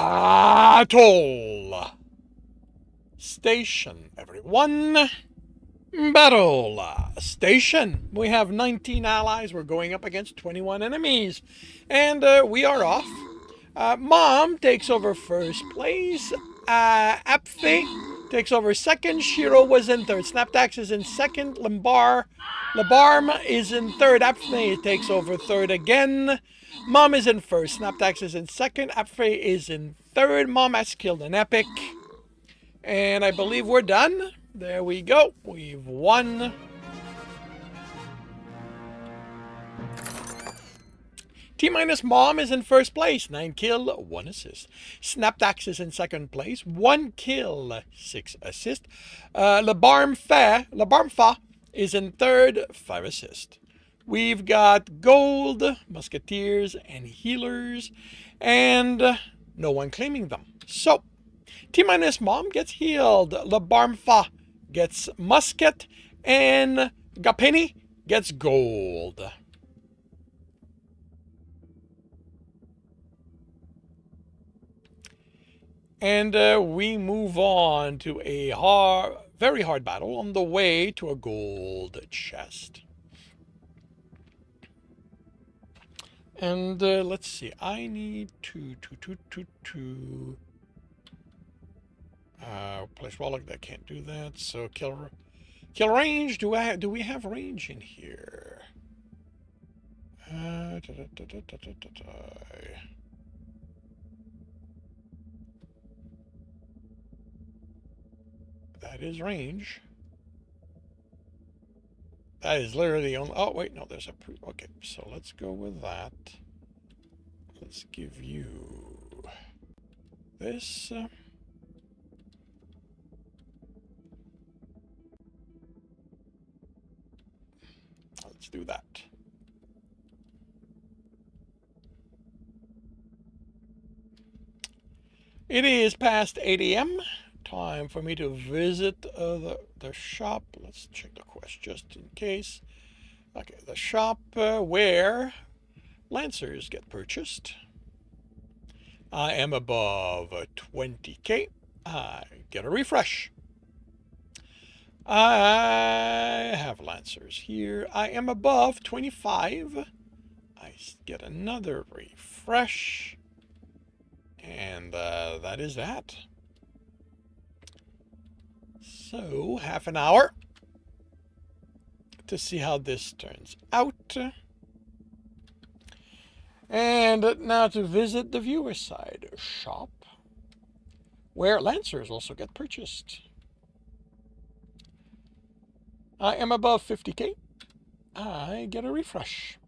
Battle Station, everyone. Battle Station. We have 19 allies. We're going up against 21 enemies. And we are off. Mom takes over first place. Apfe takes over second. Shiro was in third. Snaptax is in second. Labarm is in third. Apfe takes over third again. Mom is in first. Snaptax is in second. Apfe is in third. Mom has killed an epic. And I believe we're done. There we go. We've won. T-minus Mom is in first place. 9 kill, 1 assist. Snapdax is in second place. 1 kill, 6 assist. Labarmfa is in third. 5 assist. We've got gold, musketeers, and healers. And no one claiming them. So, T-minus Mom gets healed. Labarmfa gets musket. And Gapeni gets gold. And we move on to a very hard battle on the way to a gold chest. And let's see. I need to place Warlock. That can't do that. So kill range. Do we have range in here? That is range. That is literally the only... Oh, wait, no, there's a... Okay, so let's go with that. Let's give you this. Let's do that. It is past 8 a.m. Time for me to visit the shop. Let's check the quest just in case. Okay, the shop where Lancers get purchased. I am above 20k. I get a refresh. I have Lancers here. I am above 25. I get another refresh. And that is that. So, half an hour to see how this turns out. And now to visit the viewer side shop, where Lancers also get purchased. I am above 50k. I get a refresh.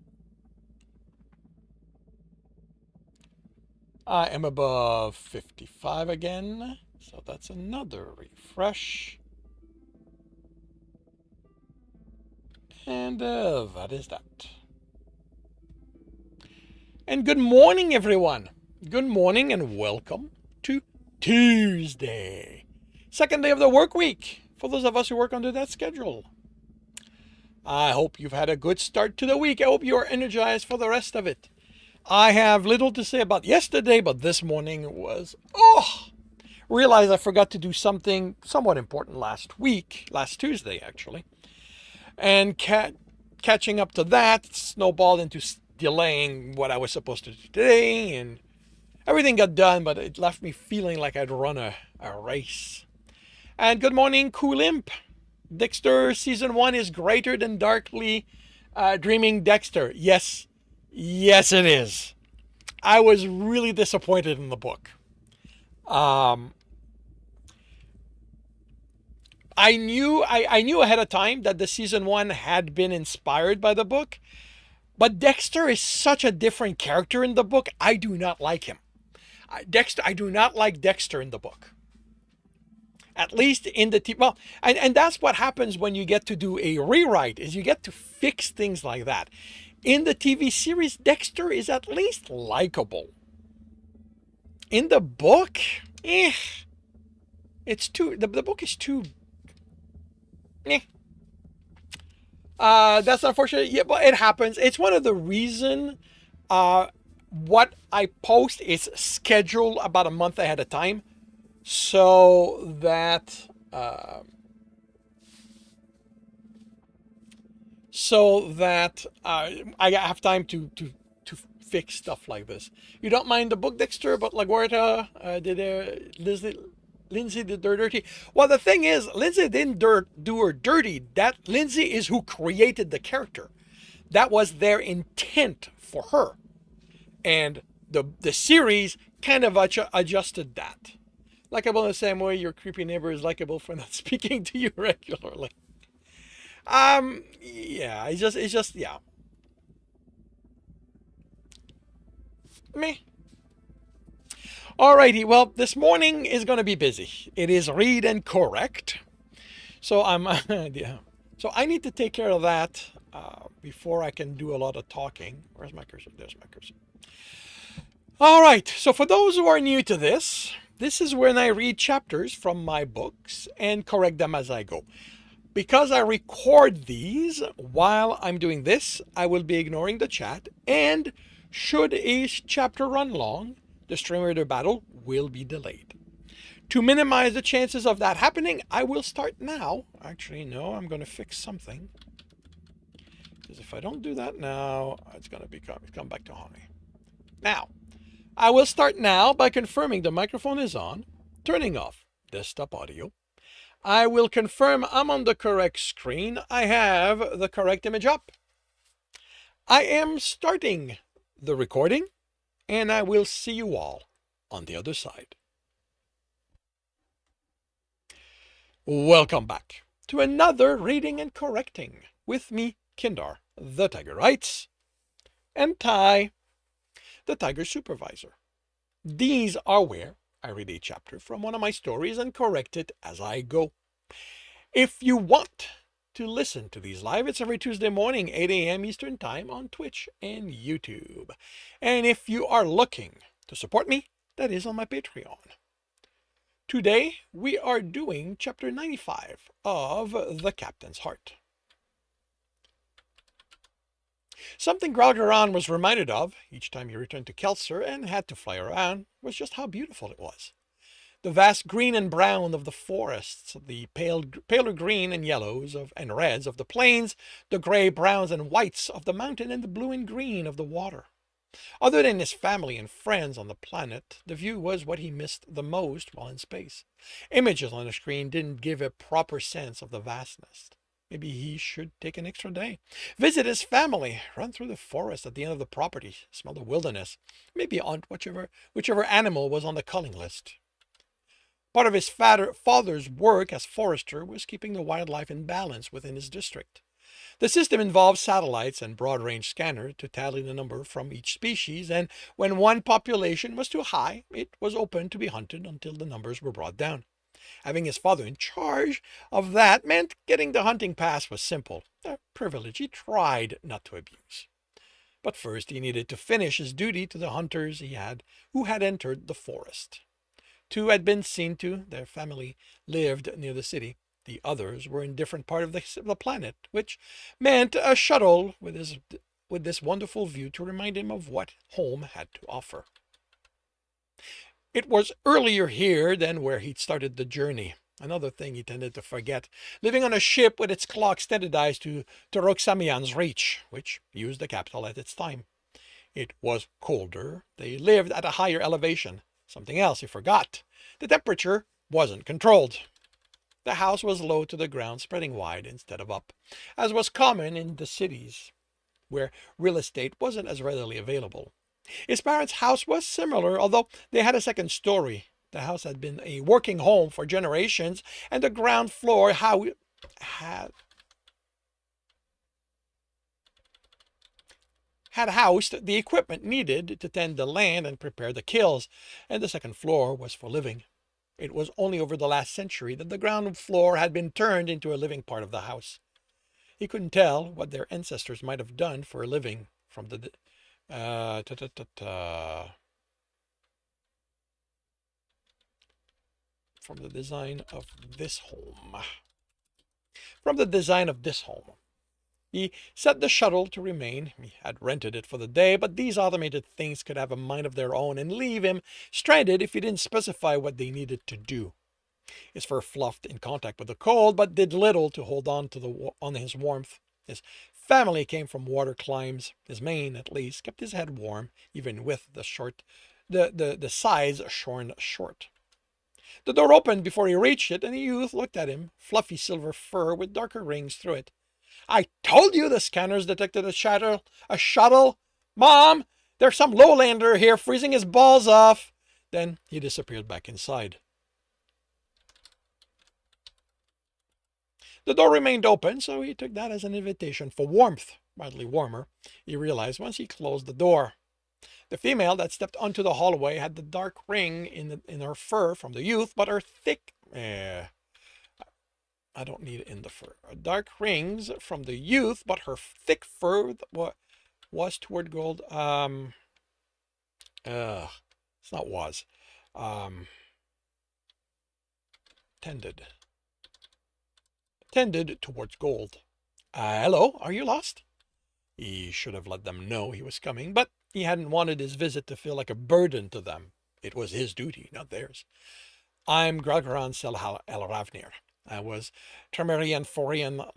I am above 55 again, so that's another refresh. And that is that. And good morning, everyone. Good morning and welcome to Tuesday. Second day of the work week for those of us who work under that schedule. I hope you've had a good start to the week. I hope you are energized for the rest of it. I have little to say about yesterday, but this morning was, realized I forgot to do something somewhat important last Tuesday, actually. And catching up to that snowballed into delaying what I was supposed to do today, and everything got done, but it left me feeling like I'd run a race. And good morning, Cool Imp. Dexter Season 1 is greater than Darkly Dreaming Dexter. Yes, it is. I was really disappointed in the book. I knew ahead of time that the Season 1 had been inspired by the book, but Dexter is such a different character in the book. I do not like him. I do not like Dexter in the book. At least in the TV. Well, and that's what happens when you get to do a rewrite, is you get to fix things like that. In the TV series, Dexter is at least likable. In the book, it's too... The book is too... That's unfortunate. Yeah, but it happens. It's one of the reasons what I post is scheduled about a month ahead of time, so that I have time to fix stuff like this. You don't mind the book, Dexter, but LaGuardia Lindsay did her dirty. Well, the thing is, Lindsay didn't do her dirty. That Lindsay is who created the character. That was their intent for her, and the series kind of adjusted that. Likeable in the same way your creepy neighbor is likable for not speaking to you regularly. Yeah, it's just, yeah. Me. Alrighty, well, this morning is going to be busy. It is read and correct. So yeah. So I need to take care of that before I can do a lot of talking. Where's my cursor? There's my cursor. All right, so for those who are new to this is when I read chapters from my books and correct them as I go. Because I record these while I'm doing this, I will be ignoring the chat, and should a chapter run long, the stream or the battle will be delayed. To minimize the chances of that happening, I will start now. Actually, no, I'm going to fix something. Because if I don't do that now, it's going to come back to haunt me. Now, I will start now by confirming the microphone is on, turning off desktop audio. I will confirm I'm on the correct screen. I have the correct image up. I am starting the recording, and I will see you all on the other side. Welcome back to another reading and correcting with me, Kindar, the Tiger Writes, and Ty, the Tiger Supervisor. These are where I read a chapter from one of my stories and correct it as I go. If you want to listen to these live, it's every Tuesday morning, 8 a.m. Eastern Time on Twitch and YouTube. And if you are looking to support me, that is on my Patreon. Today, we are doing chapter 95 of The Captain's Heart. Something Gralgaron was reminded of each time he returned to Kelser and had to fly around was just how beautiful it was. The vast green and brown of the forests, the paler green and yellows and reds of the plains, the gray browns and whites of the mountain, and the blue and green of the water. Other than his family and friends on the planet, the view was what he missed the most while in space. Images on the screen didn't give a proper sense of the vastness. Maybe he should take an extra day. Visit his family, run through the forest at the end of the property, smell the wilderness, maybe hunt whichever animal was on the culling list. Part of his father's work as forester was keeping the wildlife in balance within his district. The system involved satellites and broad-range scanners to tally the number from each species, and when one population was too high, it was open to be hunted until the numbers were brought down. Having his father in charge of that meant getting the hunting pass was simple, a privilege he tried not to abuse. But first he needed to finish his duty to the hunters who had entered the forest. 2 had been seen to, their family lived near the city. The others were in different part of the planet, which meant a shuttle with this wonderful view to remind him of what home had to offer. It was earlier here than where he'd started the journey. Another thing he tended to forget, living on a ship with its clock standardized to Roxamian's reach, which used the capital at its time. It was colder. They lived at a higher elevation. Something else he forgot. The temperature wasn't controlled. The house was low to the ground, spreading wide instead of up, as was common in the cities, where real estate wasn't as readily available. His parents' house was similar, although they had a second story. The house had been a working home for generations, and the ground floor had housed the equipment needed to tend the land and prepare the kills, and the second floor was for living. It was only over the last century that the ground floor had been turned into a living part of the house. He couldn't tell what their ancestors might have done for a living from the design of this home. He set the shuttle to remain. He had rented it for the day, but these automated things could have a mind of their own and leave him stranded if he didn't specify what they needed to do. His fur fluffed in contact with the cold, but did little to hold on to his warmth. His family came from water climes. His mane, at least, kept his head warm, even with the sides shorn short. The door opened before he reached it, and a youth looked at him, fluffy silver fur with darker rings through it. I told you the scanners detected a shuttle. A shuttle? Mom, there's some lowlander here freezing his balls off. Then he disappeared back inside. The door remained open, so he took that as an invitation for warmth, mildly warmer, he realized once he closed the door. The female that stepped onto the hallway had the dark ring in her fur from the youth, but her thick... I don't need it in the fur. Dark rings from the youth, but her thick fur was toward gold. It's not was. Tended towards gold. Hello, are you lost? He should have let them know he was coming, but he hadn't wanted his visit to feel like a burden to them. It was his duty, not theirs. I'm Gralgaran Sel El Ravnir. I was Tremerian Forian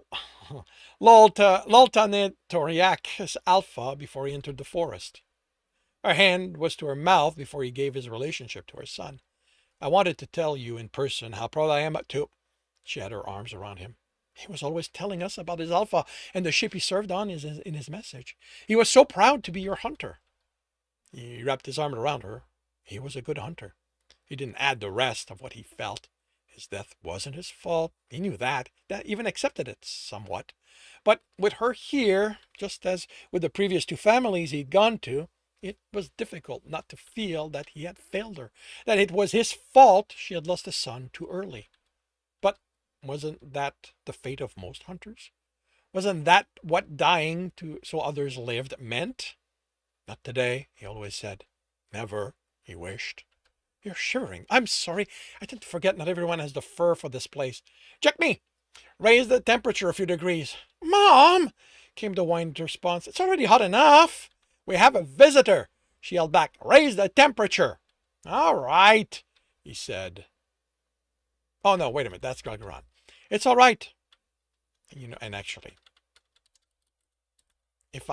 Loltanetoriak Alpha before he entered the forest. Her hand was to her mouth before he gave his relationship to her son. I wanted to tell you in person how proud I am to... She had her arms around him. He was always telling us about his Alpha and the ship he served on in his message. He was so proud to be your hunter. He wrapped his arm around her. He was a good hunter. He didn't add the rest of what he felt. His death wasn't his fault. He knew that even accepted it somewhat. But with her here, just as with the previous two families he'd gone to, it was difficult not to feel that he had failed her, that it was his fault she had lost a son too early. But wasn't that the fate of most hunters? Wasn't that what dying so others lived meant? Not today, he always said. Never, he wished. You're shivering. I'm sorry. I tend to forget not everyone has the fur for this place. Check me! Raise the temperature a few degrees. Mom! Came the whined response. It's already hot enough. We have a visitor. She yelled back. Raise the temperature. All right, he said. Oh, no, wait a minute. That's Gargaran. It's all right. And actually, if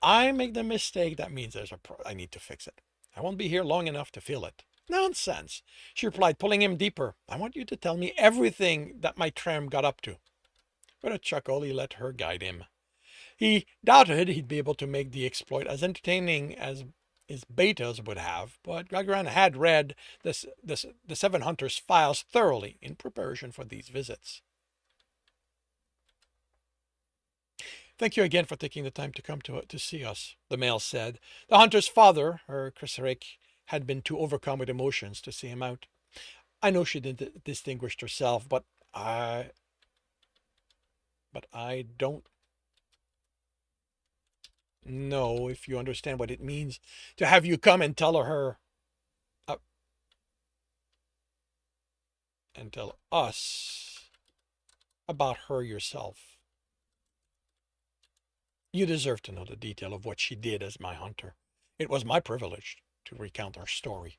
I make the mistake, that means I need to fix it. I won't be here long enough to feel it. Nonsense, she replied, pulling him deeper. I want you to tell me everything that my tram got up to. With a chuckle, he let her guide him. He doubted he'd be able to make the exploit as entertaining as his betas would have, but Gargaran had read the Seven Hunters' files thoroughly in preparation for these visits. Thank you again for taking the time to come to see us, the male said. The hunter's father, her Chrysarik, had been too overcome with emotions to see him out. I know she didn't distinguish herself, but I don't know if you understand what it means to have you come and tell her and tell us about her yourself. You deserve to know the detail of what she did as my hunter. It was my privilege to recount her story.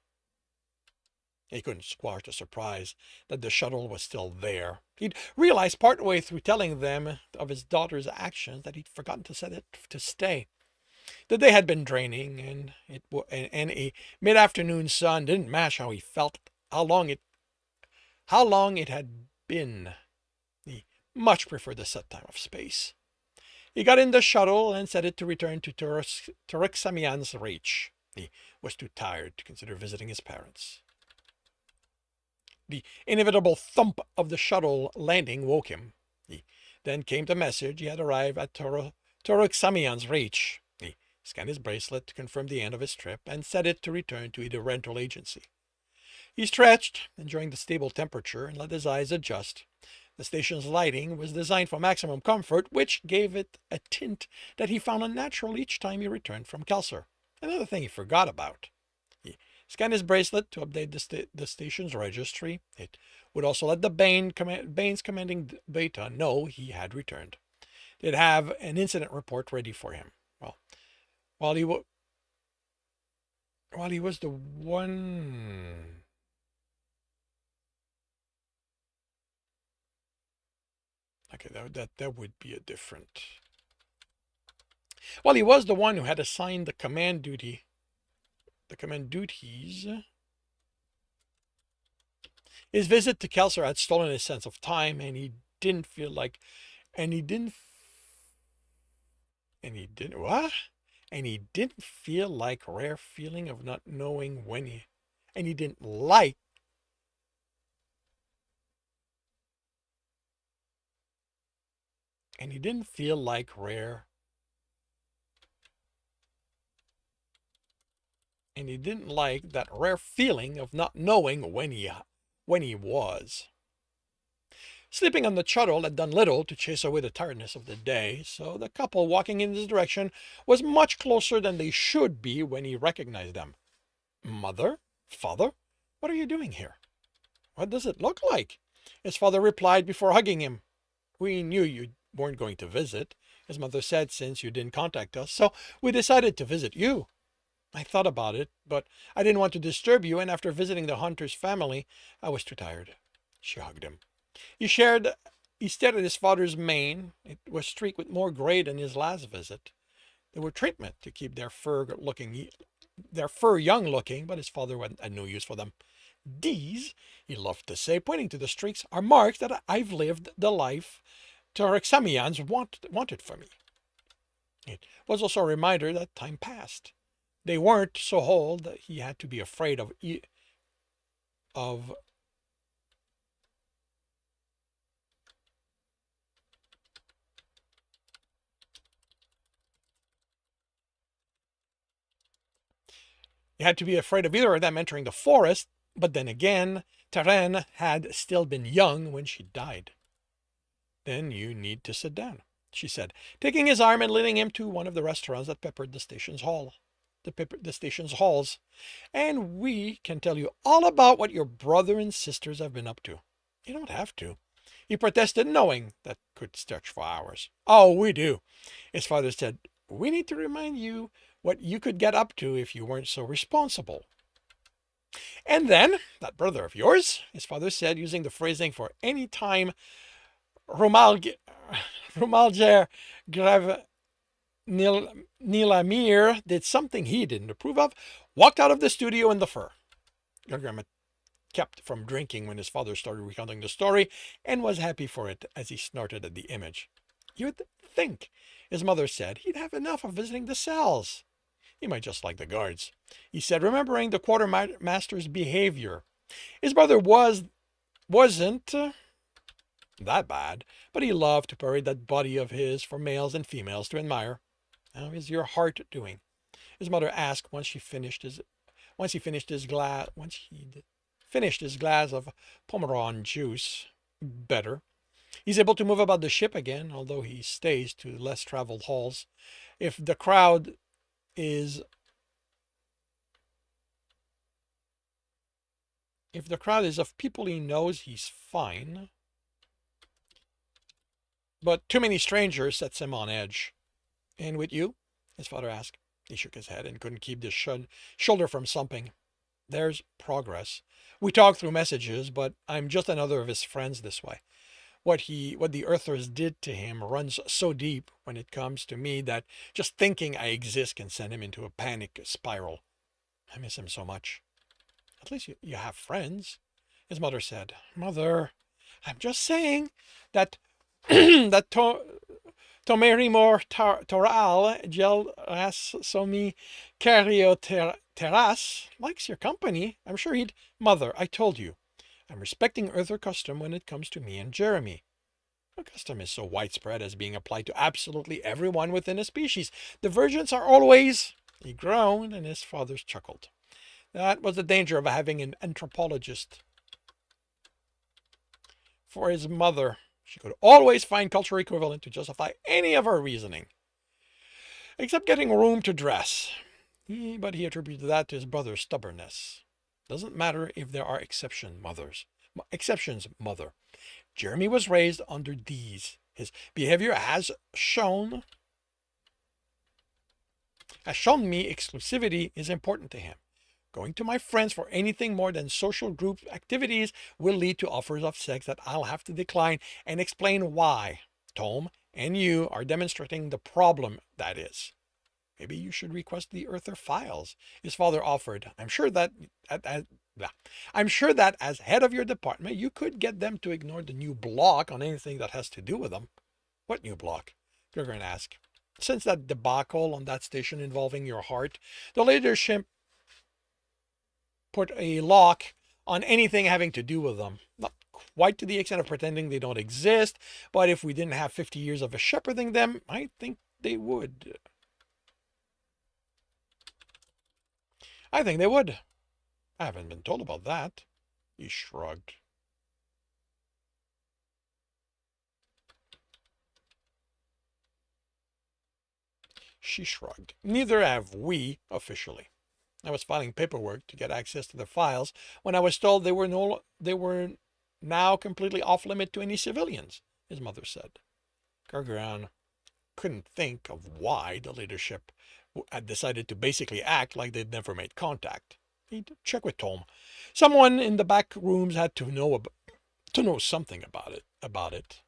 He couldn't squash the surprise that the shuttle was still there. He'd realized partway through telling them of his daughter's actions that he'd forgotten to set it to stay. The day had been draining, and a mid-afternoon sun didn't match how he felt, how long it had been. He much preferred the set time of space. He got in the shuttle and set it to return to Turuxamian's reach. He was too tired to consider visiting his parents. The inevitable thump of the shuttle landing woke him. Then came the message he had arrived at Turuxamian's reach. He scanned his bracelet to confirm the end of his trip and set it to return to the rental agency. He stretched, enjoying the stable temperature, and let his eyes adjust. The station's lighting was designed for maximum comfort, which gave it a tint that he found unnatural each time he returned from Kelser. Another thing he forgot about. He scanned his bracelet to update the station's registry. It would also let the Banes commanding Beta know he had returned. They'd have an incident report ready for him. Well, while he wa while he was the one. Okay, that would be a different. Well, he was the one who had assigned the command duties. His visit to Kelser had stolen his sense of time, and he didn't feel like, and he didn't, and he didn't what? And he didn't feel like rare feeling of not knowing when he, and he didn't like, and he didn't feel like rare, and he didn't like that rare feeling of not knowing when he was. Sleeping on the shuttle had done little to chase away the tiredness of the day, so the couple walking in this direction was much closer than they should be when he recognized them. Mother? Father? What are you doing here? What does it look like? His father replied before hugging him. We knew you weren't going to visit, his mother said, since you didn't contact us, so we decided to visit you. I thought about it, but I didn't want to disturb you, and after visiting the hunter's family, I was too tired. She hugged him. He stared at his father's mane. It was streaked with more gray than his last visit. They were treatment to keep their fur young looking, but his father had no use for them. These, he loved to say, pointing to the streaks, are marks that I've lived the life Torexamians wanted for me. It was also a reminder that time passed. They weren't so old that he had to be afraid of either of them entering the forest, but then again, Terraine had still been young when she died. Then you need to sit down, she said, taking his arm and leading him to one of the restaurants that peppered the station's halls. And we can tell you all about what your brother and sisters have been up to. You don't have to, he protested, knowing that could stretch for hours. Oh, we do, his father said. We need to remind you what you could get up to if you weren't so responsible. And then, that brother of yours, his father said, using the phrasing for any time Romalger Grav Nilamir did something he didn't approve of, walked out of the studio in the fur. Gargram had kept from drinking when his father started recounting the story, and was happy for it as he snorted at the image. You'd think, his mother said, he'd have enough of visiting the cells. He might just like the guards, he said, remembering the quartermaster's behavior. His brother wasn't that bad, but he loved to parade that body of his for males and females to admire. How is your heart doing? His mother asked once he finished his glass of pomeron juice. Better. He's able to move about the ship again, although he stays to less traveled halls. If the crowd is of people he knows, he's fine. But too many strangers sets him on edge. And with you? His father asked. He shook his head and couldn't keep his shoulder from slumping. There's progress. We talk through messages, but I'm just another of his friends this way. What the Earthers did to him runs so deep when it comes to me that just thinking I exist can send him into a panic spiral. I miss him so much. At least you have friends, his mother said. Mother, I'm just saying that that Tomerimor Toral Gel Somi Cario Terras likes your company. I'm sure he'd. Mother, I told you. I'm respecting Earther custom when it comes to me and Jeremy. The custom is so widespread as being applied to absolutely everyone within a species. Divergents are always. He groaned, and his father chuckled. That was the danger of having an anthropologist. For his mother, she could always find cultural equivalent to justify any of her reasoning, except getting room to dress. But he attributed that to his brother's stubbornness. Doesn't matter if there are exceptions, mother. Jeremy was raised under these. His behavior has shown me exclusivity is important to him. Going to my friends for anything more than social group activities will lead to offers of sex that I'll have to decline and explain why. Tom and you are demonstrating the problem that is. Maybe you should request the Earther files his father offered. I'm sure that as head of your department, you could get them to ignore the new block on anything that has to do with them. What new block? Gurgren asked. Since that debacle on that station involving your heart, the leadership put a lock on anything having to do with them. Not quite to the extent of pretending they don't exist, but if we didn't have 50 years of shepherding them, I think they would. I think they would. I haven't been told about that. He shrugged. She shrugged. Neither have we, officially. I was filing paperwork to get access to the files when I was told they were now completely off limit to any civilians, his mother said. Gargaran couldn't think of why the leadership had decided to basically act like they'd never made contact. He'd check with Tom. Someone in the back rooms had to know something about it.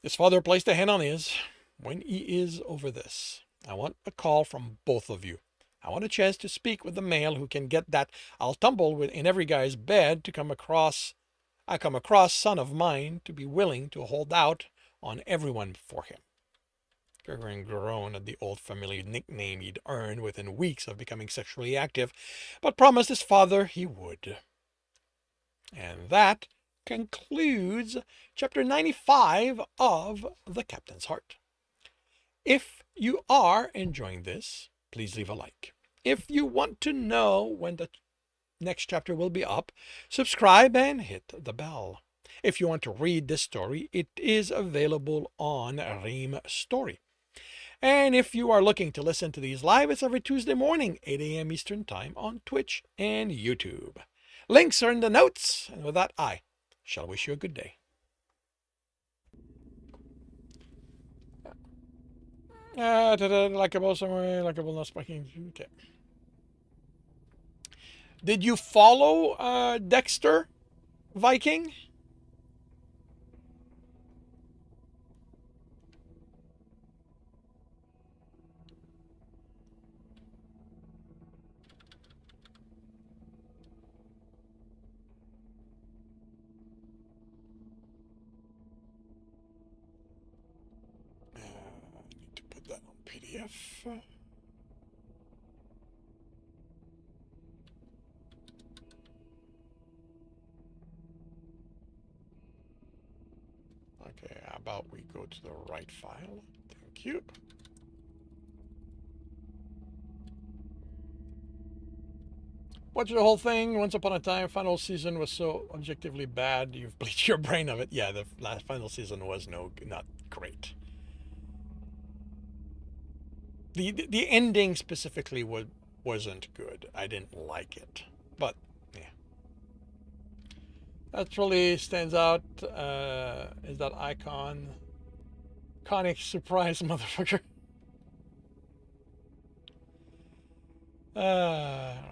His father placed a hand on his. When he is over this, I want a call from both of you. I want a chance to speak with the male who can get that I'll tumble in every guy's bed to come across son of mine to be willing to hold out on everyone for him. Gurgren groaned at the old familiar nickname he'd earned within weeks of becoming sexually active, but promised his father he would. And that concludes chapter 95 of The Captain's Heart. If you are enjoying this, please leave a like. If you want to know when the next chapter will be up, subscribe and hit the bell. If you want to read this story, it is available on Ream Story. And if you are looking to listen to these live, it's every Tuesday morning, 8 a.m. Eastern Time on Twitch and YouTube. Links are in the notes. And with that, I shall wish you a good day. Likeable somewhere, likeable not spiking. Okay. Did you follow Dexter Viking? I need to put that on PDF. Okay, how about we go to the right file? Thank you. Watch the whole thing. Once upon a time, final season was so objectively bad, you've bleached your brain of it. Yeah, the last final season was not great. The ending specifically wasn't good. I didn't like it, but yeah. That really stands out. Is that icon? Iconic surprise, motherfucker. Right.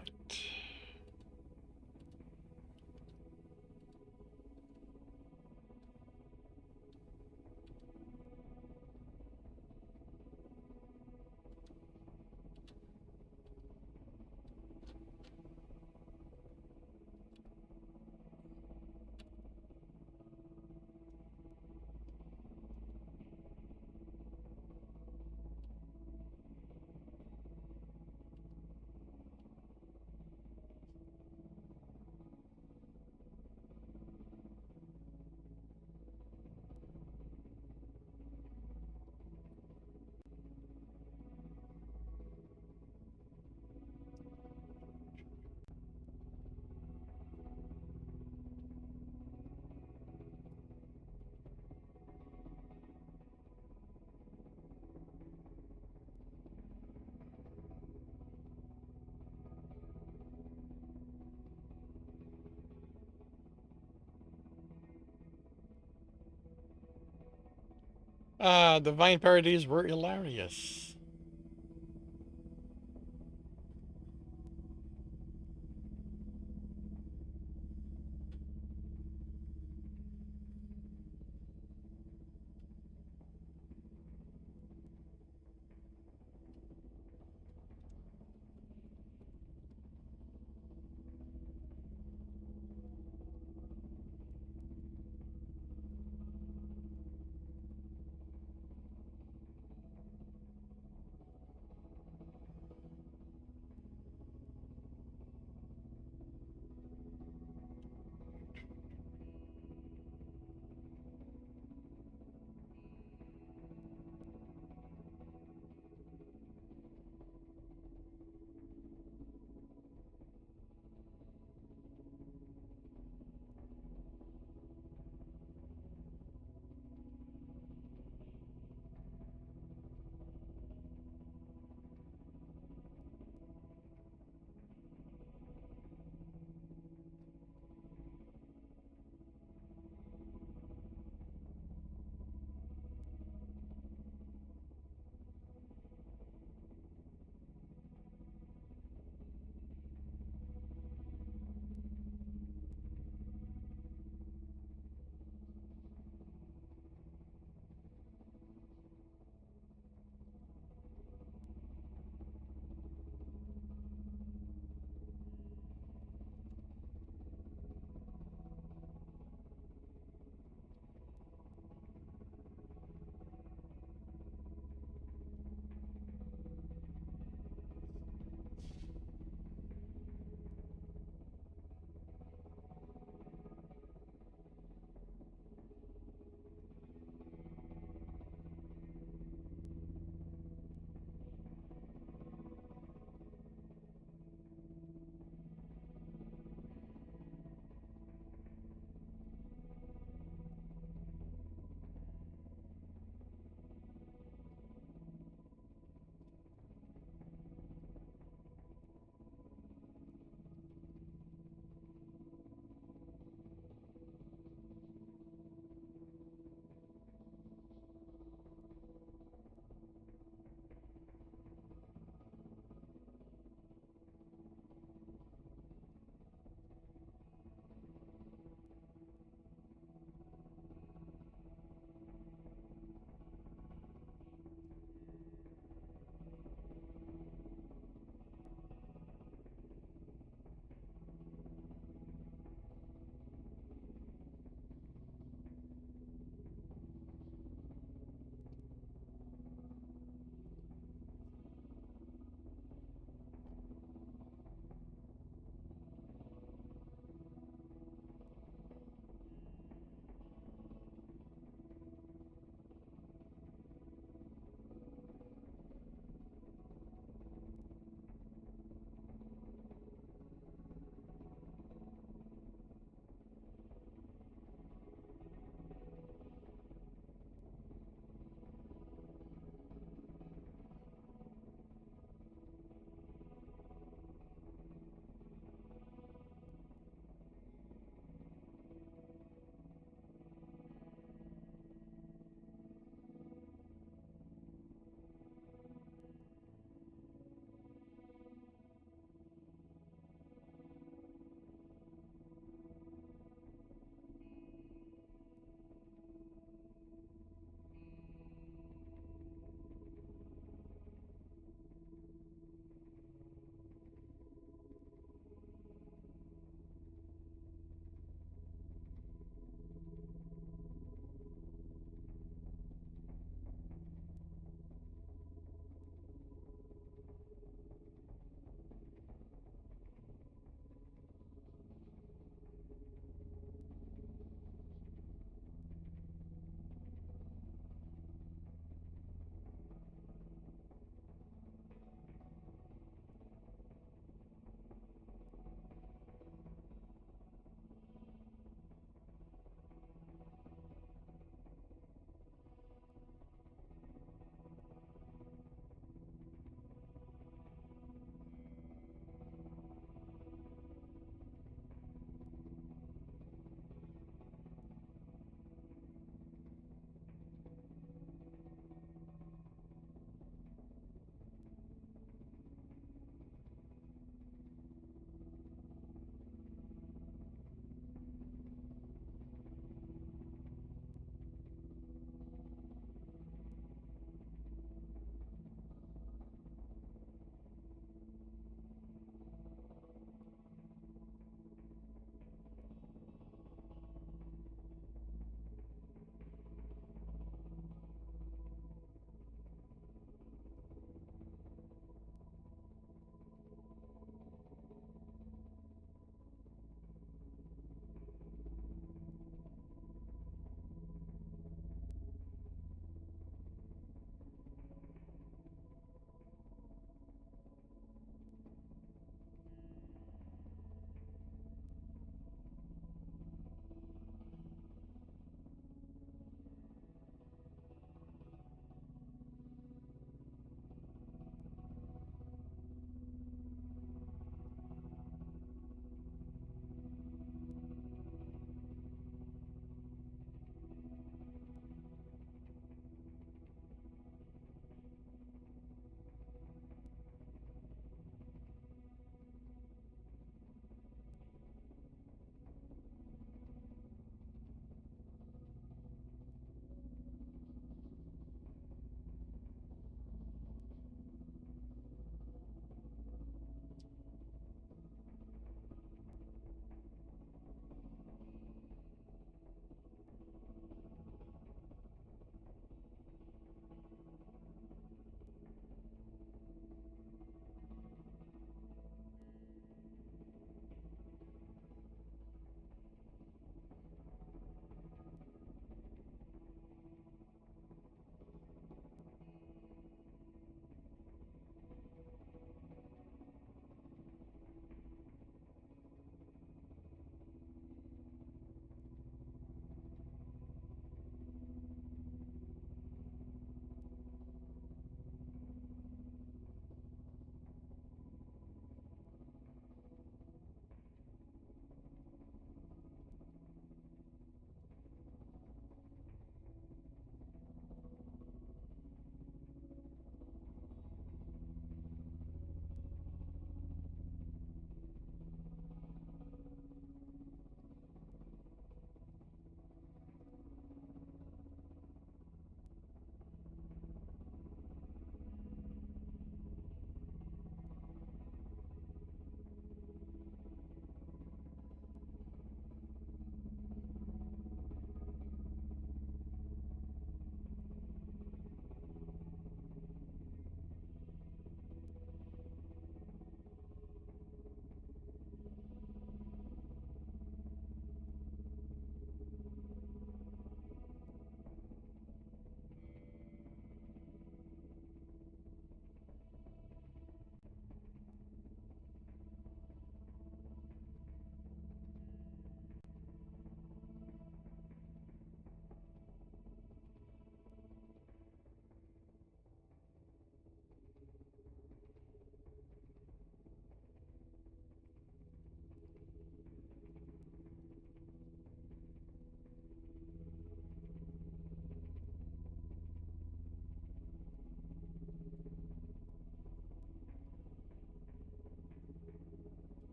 The Vine parodies were hilarious.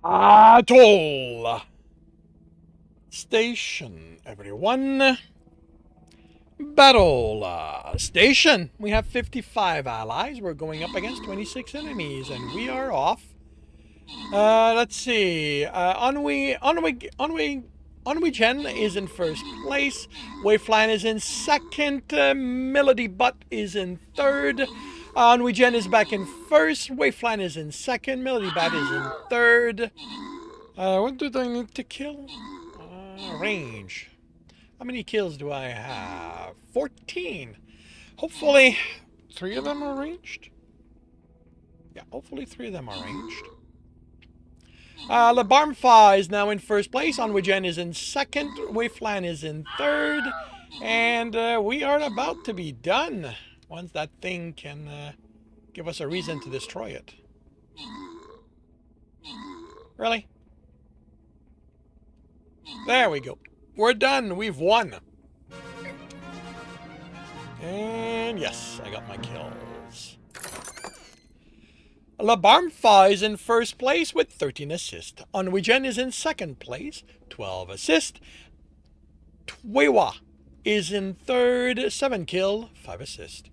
Atoll Station, everyone. Battle Station. We have 55 allies. We're going up against 26 enemies, and we are off. Let's see. Ennui Jen is in first place. Wayfline is in second. Melody Butt is in third. Ennui Jen is back in first. Wayfline is in second. Melody Bat is in third. What do I need to kill? Range. How many kills do I have? 14. Hopefully, 3 of them are ranged. Yeah, hopefully 3 of them are ranged. Le Barmfa is now in first place. Onwijen is in second. Wayflan is in third. And we are about to be done once that thing can give us a reason to destroy it. Really? There we go. We're done. We've won. And yes, I got my kills. La Barmfa is in first place with 13 assists. Onwijen is in second place, 12 assists. Twewa is in third, 7 kill, 5 assists.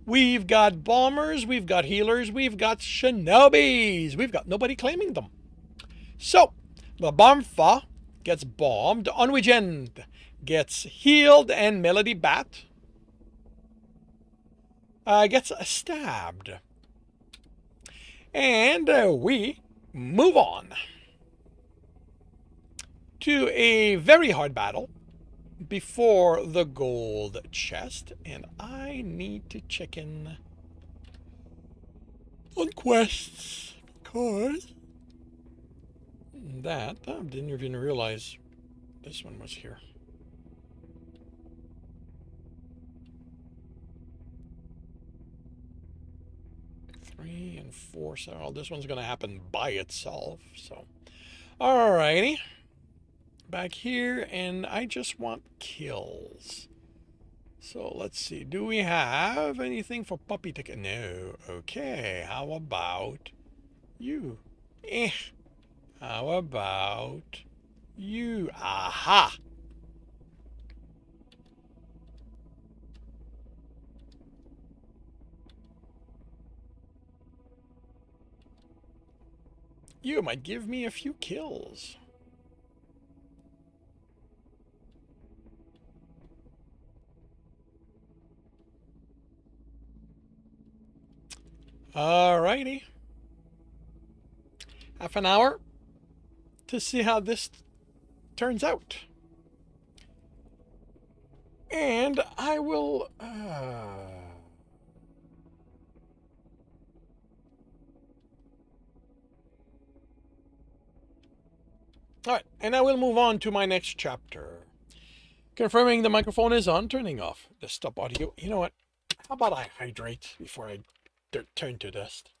We've got bombers, we've got healers, we've got shinobis. We've got nobody claiming them. So, La Barmfa gets bombed. Onwijen gets healed, and Melody Bat gets stabbed. And we move on to a very hard battle before the gold chest. And I need to check in on quests because that I didn't even realize this one was here. 3 and 4. So this one's going to happen by itself. So, alrighty. Back here, and I just want kills. So let's see. Do we have anything for puppy ticket? No. Okay. How about you? How about you? Aha! You might give me a few kills. Alrighty. Half an hour to see how this turns out. And I will... Alright, and I will move on to my next chapter. Confirming the microphone is on, turning off the stop audio. You know what? How about I hydrate before I turn to dust?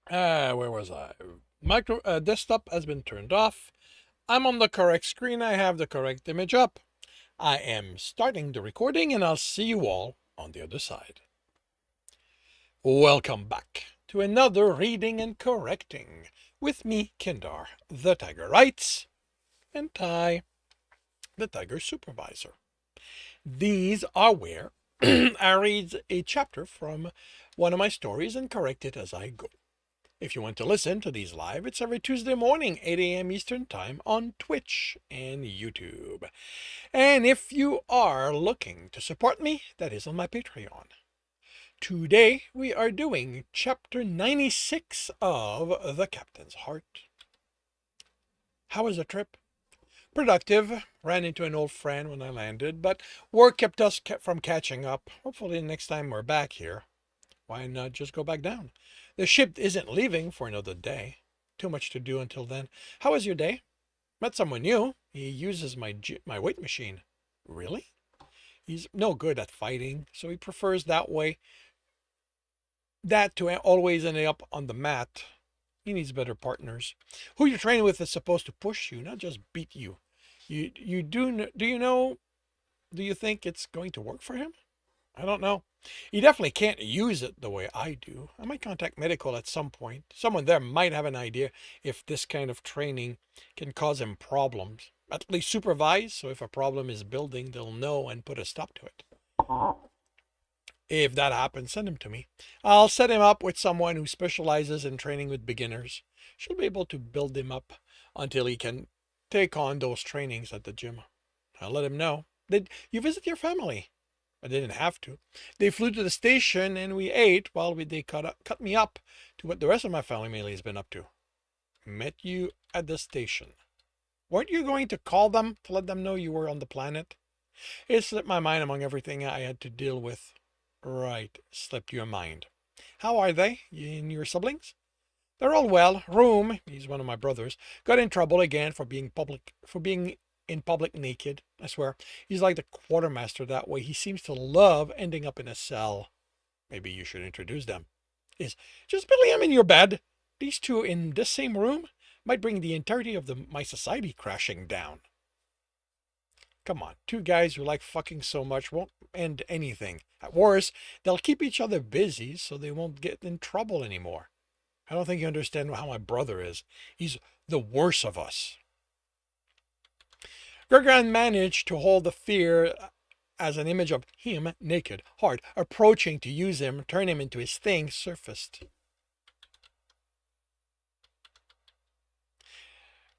Where was I? Desktop has been turned off. I'm on the correct screen. I have the correct image up. I am starting the recording, and I'll see you all on the other side. Welcome back to another reading and correcting with me, Kindar, the Tiger Writes, and Ty, the Tiger Supervisor. These are where I read a chapter from one of my stories and correct it as I go. If you want to listen to these live, it's every Tuesday morning, 8 a.m. Eastern Time on Twitch and YouTube. And if you are looking to support me, that is on my Patreon. Today, we are doing chapter 96 of The Captain's Heart. How was the trip? Productive. Ran into an old friend when I landed, but work kept us from catching up. Hopefully next time we're back here, why not just go back down? The ship isn't leaving for another day. Too much to do until then. How was your day? Met someone new. He uses my weight machine. Really? He's no good at fighting, so he prefers that way. That to always ending up on the mat. He needs better partners. Who you're training with is supposed to push you, not just beat you. You do you know, do you think it's going to work for him? I don't know. He definitely can't use it the way I do. I might contact medical at some point. Someone there might have an idea if this kind of training can cause him problems. At least supervise, so if a problem is building, they'll know and put a stop to it. If that happens, send him to me. I'll set him up with someone who specializes in training with beginners. She'll be able to build him up until he can take on those trainings at the gym. I'll let him know. Did you visit your family? I didn't have to. They flew to the station and we ate while they cut me up to what the rest of my family has been up to. Met you at the station. Weren't you going to call them to let them know you were on the planet? It slipped my mind among everything I had to deal with. Right, slipped your mind. How are they, you and your siblings? They're all well. Room, he's one of my brothers, got in trouble again for being in public naked. I swear, he's like the quartermaster that way. He seems to love ending up in a cell. Maybe you should introduce them. Is just Billy, I'm in your bed. These two in this same room might bring the entirety of my society crashing down. Come on, two guys who like fucking so much won't end anything. At worst, they'll keep each other busy so they won't get in trouble anymore. I don't think you understand how my brother is. He's the worst of us. Gurgan managed to hold the fear as an image of him, naked, hard, approaching to use him, turn him into his thing, surfaced.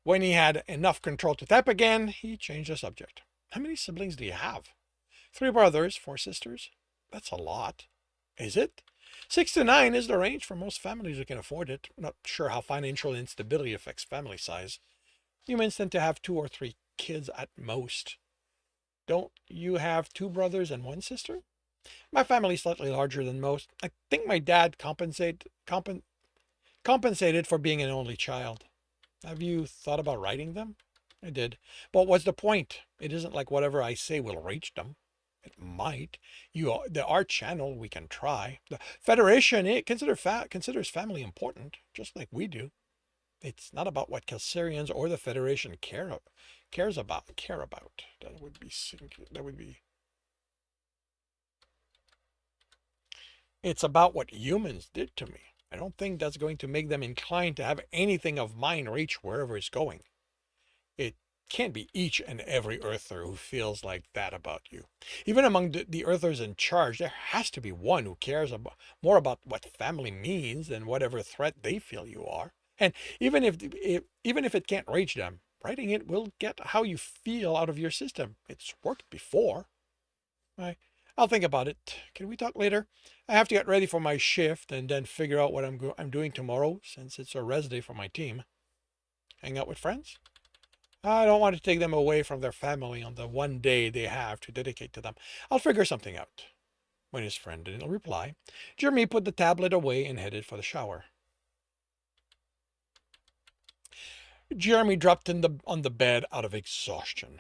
When he had enough control to tap again, he changed the subject. How many siblings do you have? 3 brothers, 4 sisters. That's a lot. Is it? 6 to 9 is the range for most families who can afford it. Not sure how financial instability affects family size. Humans tend to have 2 or 3 kids at most. Don't you have 2 brothers and 1 sister? My family's slightly larger than most. I think my dad compensated for being an only child. Have you thought about writing them? I did. But what's the point? It isn't like whatever I say will reach them. It might. There are channel we can try. The Federation considers family important, just like we do. It's not about what Calcerians or the Federation care about. That would be It's about what humans did to me. I don't think that's going to make them inclined to have anything of mine reach wherever it's going. It can't be each and every Earther who feels like that about you. Even among the Earthers in charge, there has to be one who cares more about what family means than whatever threat they feel you are. And even if it can't reach them, writing it will get how you feel out of your system. It's worked before. I'll think about it. Can we talk later? I have to get ready for my shift and then figure out what I'm doing tomorrow, since it's a rest day for my team. Hang out with friends? I don't want to take them away from their family on the one day they have to dedicate to them. I'll figure something out. When his friend didn't reply, Jeremy put the tablet away and headed for the shower. Jeremy dropped on the bed out of exhaustion.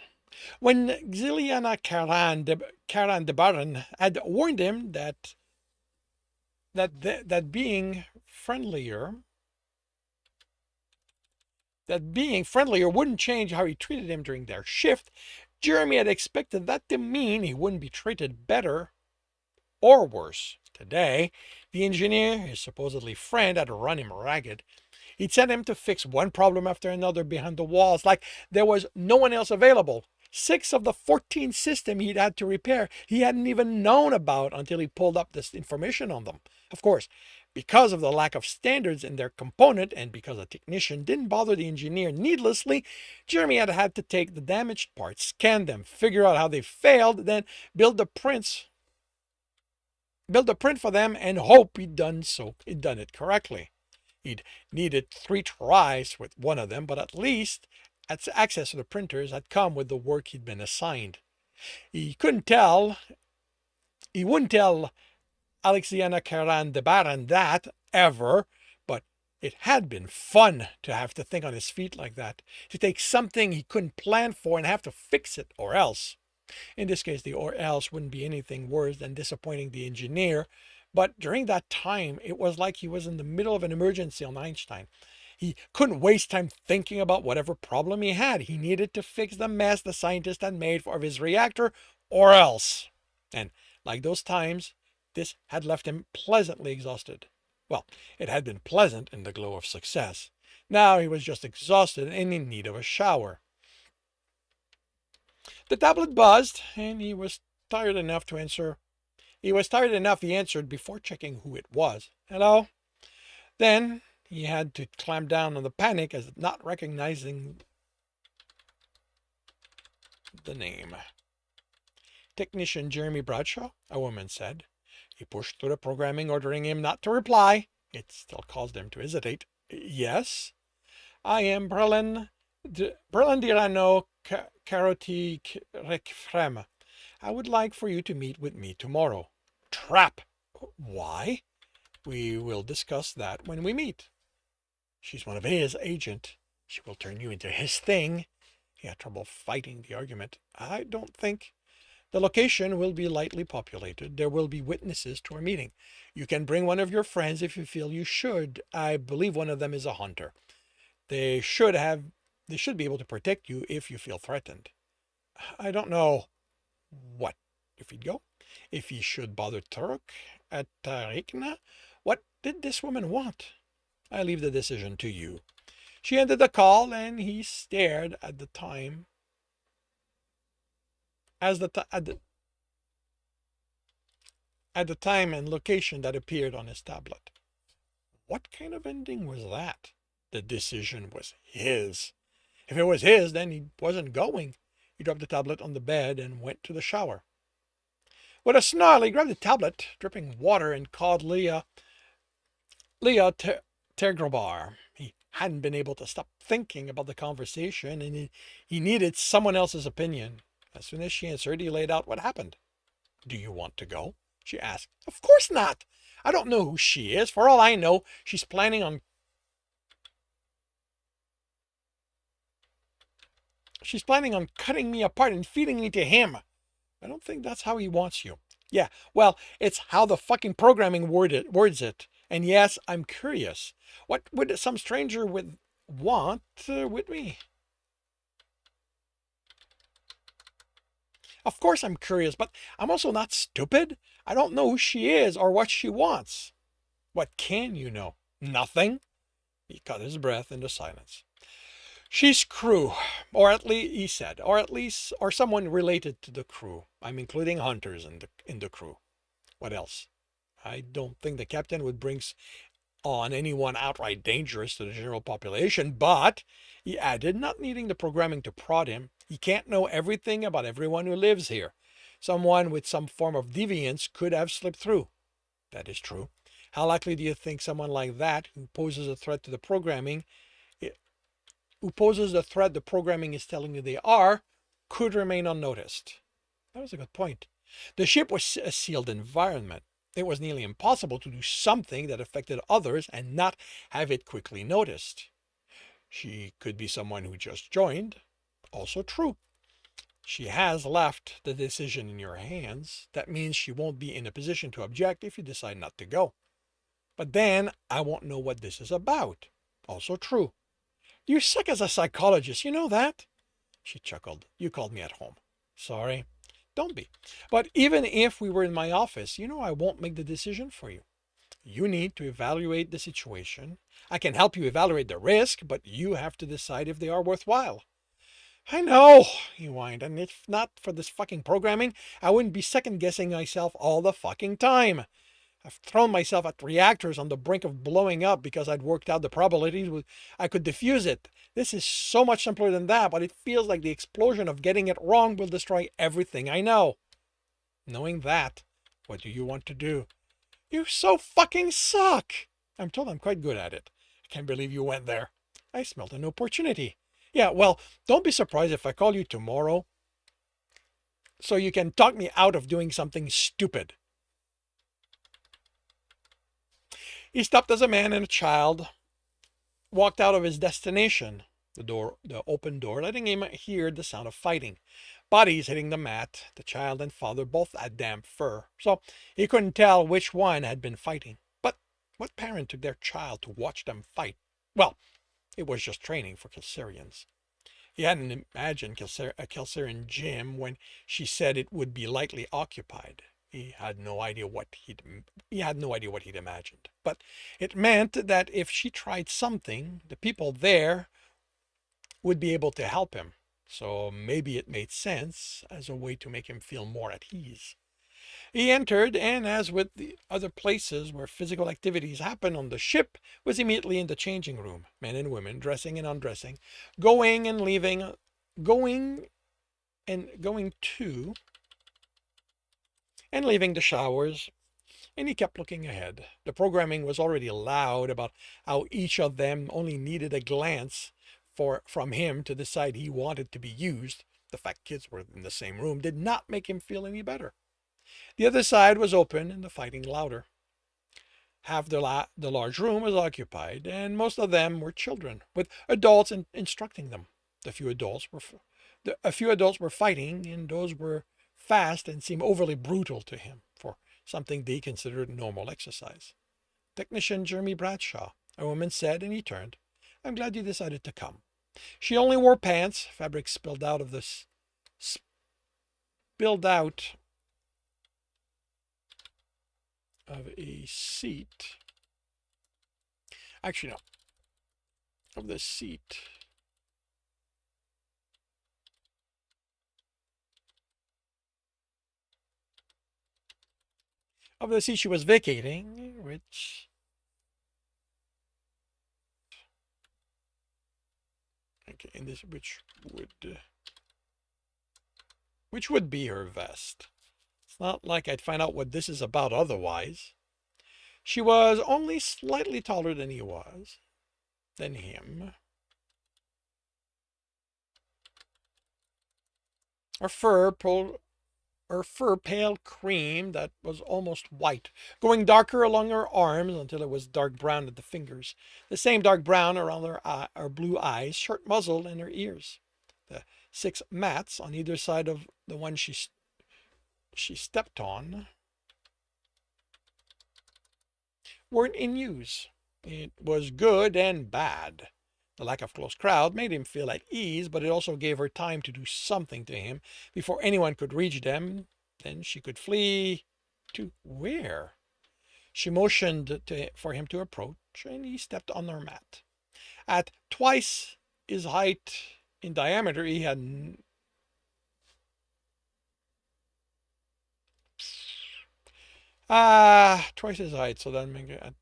When Xiliana Karan de Baron had warned him that being friendlier wouldn't change how he treated him during their shift, Jeremy had expected that to mean he wouldn't be treated better or worse. Today, the engineer, his supposedly friend, had run him ragged. He'd sent him to fix one problem after another behind the walls, like there was no one else available. 6 of the 14 systems he'd had to repair he hadn't even known about until he pulled up this information on them. Of course, because of the lack of standards in their component and because a technician didn't bother the engineer needlessly, Jeremy had to take the damaged parts, scan them, figure out how they failed, then build the print for them and hope he'd done it correctly. He'd needed 3 tries with one of them, but at least access to the printers had come with the work he'd been assigned. He wouldn't tell Alexiana Karan de Baron that, ever, but it had been fun to have to think on his feet like that, to take something he couldn't plan for and have to fix it, or else. In this case, the or else wouldn't be anything worse than disappointing the engineer, but during that time, it was like he was in the middle of an emergency on Einstein. He couldn't waste time thinking about whatever problem he had. He needed to fix the mess the scientist had made of his reactor, or else. And like those times, this had left him pleasantly exhausted. Well, it had been pleasant in the glow of success. Now he was just exhausted and in need of a shower. The tablet buzzed, and he was tired enough to answer. He answered before checking who it was. Hello? Then he had to clamp down on the panic as not recognizing the name. Technician Jeremy Bradshaw, a woman said. He pushed through the programming, ordering him not to reply. It still caused him to hesitate. Yes? I am Berlin Dirano Karoti Rekfrem. I would like for you to meet with me tomorrow. Trap! Why? We will discuss that when we meet. She's one of his agent. She will turn you into his thing. He had trouble fighting the argument. I don't think. The location will be lightly populated. There will be witnesses to our meeting. You can bring one of your friends if you feel you should. I believe one of them is a hunter. They should be able to protect you if you feel threatened. I don't know. What? If he'd go? If he should bother Turk at Tarikna? What did this woman want? I leave the decision to you. She ended the call, and he stared at the time at the time and location that appeared on his tablet. What kind of ending was that? The decision was his. If it was his, then he wasn't going. He dropped the tablet on the bed and went to the shower. With a snarl, he grabbed the tablet, dripping water, and called Leah Tergrobar. He hadn't been able to stop thinking about the conversation, and he needed someone else's opinion. As soon as she answered, he laid out what happened. Do you want to go? She asked. Of course not. I don't know who she is. For all I know, she's planning on cutting me apart and feeding me to him. I don't think that's how he wants you. Yeah, well, it's how the fucking programming words it. And yes, I'm curious. What would some stranger want with me? Of course I'm curious, but I'm also not stupid. I don't know who she is or what she wants. What can you know? Nothing. He cut his breath into silence. She's crew, or at least, he said, or someone related to the crew. I'm including hunters in the crew. What else? I don't think the captain would bring on anyone outright dangerous to the general population, but, he added, not needing the programming to prod him, he can't know everything about everyone who lives here. Someone with some form of deviance could have slipped through. That is true. How likely do you think someone like that, who poses the threat the programming is telling you they are, could remain unnoticed? That was a good point. The ship was a sealed environment. It was nearly impossible to do something that affected others and not have it quickly noticed. She could be someone who just joined. Also true. She has left the decision in your hands. That means she won't be in a position to object if you decide not to go. But then I won't know what this is about. Also true. You suck as a psychologist, you know that? She chuckled. You called me at home. Sorry. Don't be. But even if we were in my office, you know I won't make the decision for you. You need to evaluate the situation. I can help you evaluate the risk, but you have to decide if they are worthwhile. I know, he whined, and if not for this fucking programming, I wouldn't be second-guessing myself all the fucking time. I've thrown myself at reactors on the brink of blowing up because I'd worked out the probabilities I could defuse it. This is so much simpler than that, but it feels like the explosion of getting it wrong will destroy everything I know. Knowing that, what do you want to do? You so fucking suck. I'm told I'm quite good at it. I can't believe you went there. I smelled an opportunity. Yeah, well, don't be surprised if I call you tomorrow so you can talk me out of doing something stupid. He stopped as a man and a child walked out of his destination. The open door, letting him hear the sound of fighting. Bodies hitting the mat. The child and father both had damp fur, so he couldn't tell which one had been fighting. But what parent took their child to watch them fight? Well, It was just training for Kelsarians. He hadn't imagined a Kelsarian gym when she said it would be likely occupied. He had no idea what he'd imagined. But it meant that if she tried something, the people there would be able to help him. So maybe it made sense as a way to make him feel more at ease. He entered, and as with the other places where physical activities happen on the ship, was immediately in the changing room. Men and women dressing and undressing, going and leaving, going to and leaving the showers, and he kept looking ahead. The programming was already loud about how each of them only needed a glance from him to decide he wanted to be used. The fact kids were in the same room did not make him feel any better. The other side was open and the fighting louder. Half the large room was occupied, and most of them were children, with adults instructing them. A few adults were fighting, and those were fast and seemed overly brutal to him for something they considered normal exercise. Technician Jeremy Bradshaw, a woman said, and he turned. I'm glad you decided to come. She only wore pants. Fabric spilled out of a seat. Actually, no. Of the seat. Of the seat she was vacating, which which would be her vest. It's not like I'd find out what this is about otherwise. She was only slightly taller than him. Her fur pale cream that was almost white, going darker along her arms until it was dark brown at the fingers. The same dark brown around her blue eyes, short muzzle, and her ears. The 6 mats on either side of the one she stepped on weren't in use. It was good and bad. The lack of close crowd made him feel at ease, but it also gave her time to do something to him before anyone could reach them. Then she could flee to where? She motioned for him to approach, and he stepped on her mat. At twice his height in diameter, he had twice his height, so that make it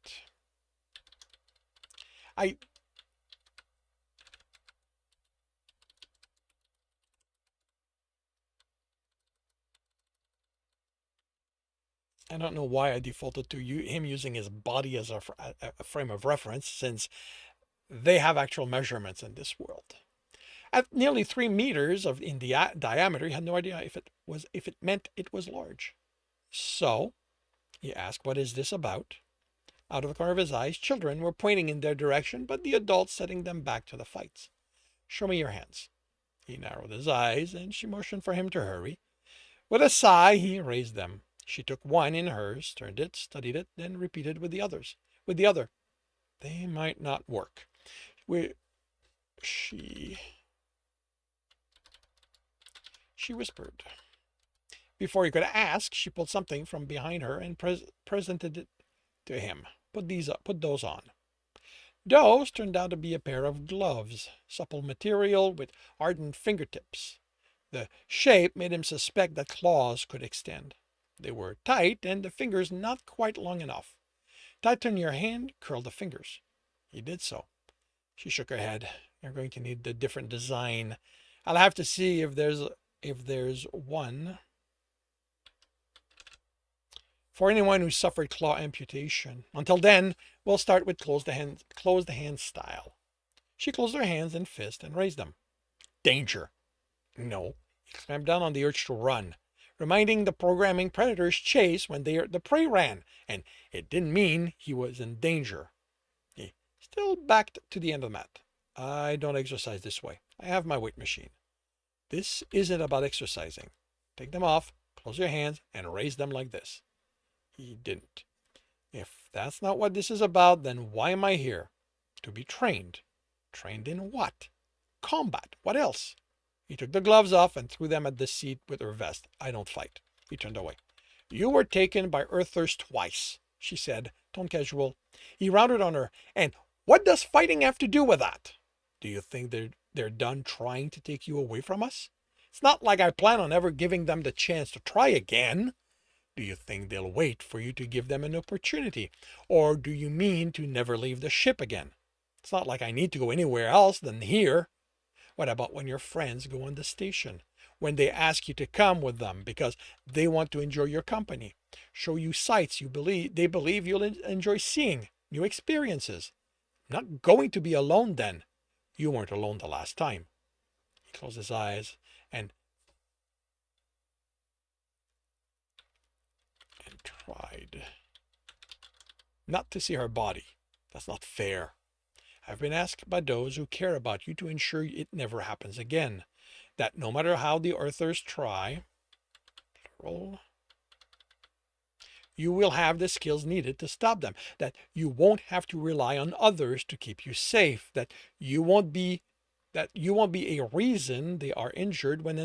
I don't know why I defaulted to him using his body as a frame of reference, since they have actual measurements in this world. At nearly 3 meters in diameter, he had no idea if it meant it was large. So he asked, "What is this about?" Out of the corner of his eyes, children were pointing in their direction, but the adults setting them back to the fights. "Show me your hands." He narrowed his eyes, and she motioned for him to hurry. With a sigh, he raised them. She took one in hers, turned it, studied it, then repeated with the other. They might not work. She whispered. Before he could ask, she pulled something from behind her and presented it to him. Put those on. Those turned out to be a pair of gloves, supple material with ardent fingertips. The shape made him suspect that claws could extend. They were tight, and the fingers not quite long enough. Tighten your hand, curl the fingers. He did so. She shook her head. You're going to need a different design. I'll have to see if there's one for anyone who suffered claw amputation. Until then, we'll start with close the hand style. She closed her hands and fist and raised them. Danger. No. He clamped down on the urge to run, reminding the programming predators chase when the prey ran, and it didn't mean he was in danger. He still backed to the end of the mat. I don't exercise this way. I have my weight machine. This isn't about exercising. Take them off, close your hands, and raise them like this. He didn't. If that's not what this is about, then why am I here? To be trained. Trained in what? Combat. What else? He took the gloves off and threw them at the seat with her vest. I don't fight. He turned away. You were taken by Earthers twice, she said, tone casual. He rounded on her. And what does fighting have to do with that? Do you think they're done trying to take you away from us? It's not like I plan on ever giving them the chance to try again. Do you think they'll wait for you to give them an opportunity? Or do you mean to never leave the ship again? It's not like I need to go anywhere else than here. What about when your friends go on the station? When they ask you to come with them because they want to enjoy your company, show you sights they believe you'll enjoy seeing, new experiences. I'm not going to be alone then. You weren't alone the last time. He closed his eyes and tried not to see her body. That's not fair. I've been asked by those who care about you to ensure it never happens again. That no matter how the Earthers try, plural, you will have the skills needed to stop them. That you won't have to rely on others to keep you safe. That you won't be a reason they are injured when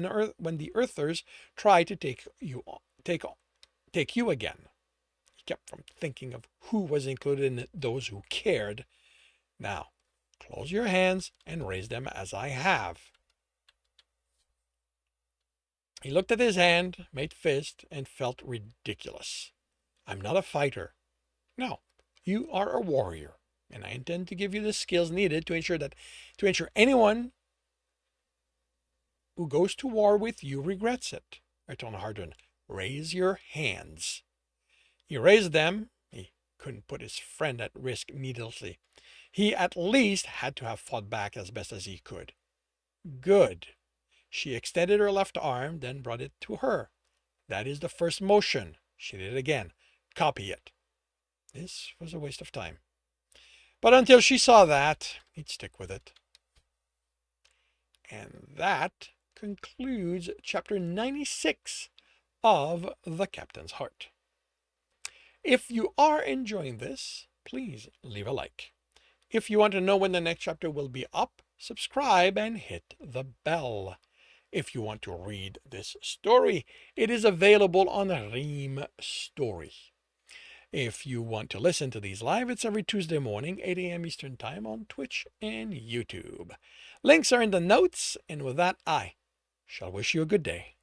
the Earthers try to take you again. He kept from thinking of who was included in those who cared. Now, close your hands and raise them as I have. He looked at his hand, made fist, and felt ridiculous. I'm not a fighter. No, you are a warrior, and I intend to give you the skills needed to ensure anyone who goes to war with you regrets it. I told Hardwin, raise your hands. He raised them. He couldn't put his friend at risk needlessly. He at least had to have fought back as best as he could. Good. She extended her left arm, then brought it to her. That is the first motion. She did it again. Copy it. This was a waste of time. But until she saw that, he'd stick with it. And that concludes chapter 96 of The Captain's Heart. If you are enjoying this, please leave a like. If you want to know when the next chapter will be up, subscribe and hit the bell. If you want to read this story, it is available on Ream Story. If you want to listen to these live, it's every Tuesday morning, 8 a.m. Eastern Time on Twitch and YouTube. Links are in the notes, and with that, I shall wish you a good day.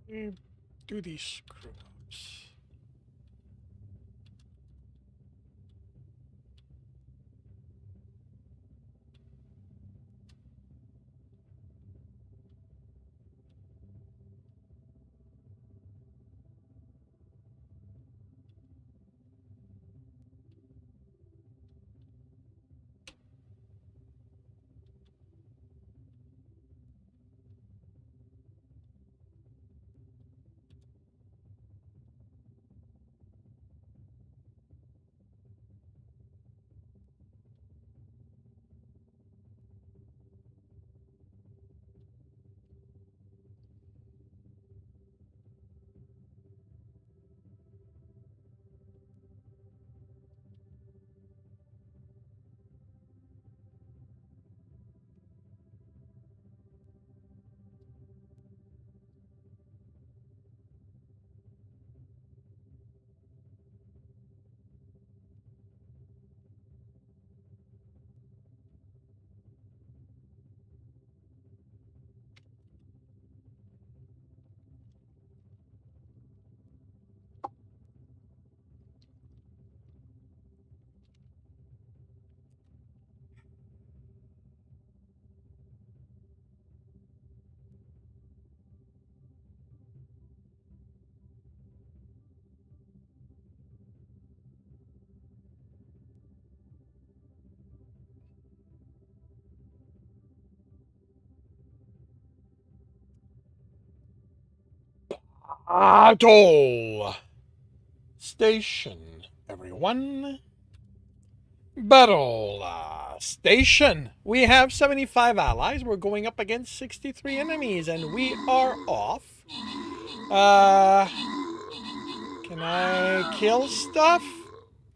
Do these screw-ups. Battle station, everyone. Battle station. We have 75 allies. We're going up against 63 enemies, and we are off. Can I kill stuff?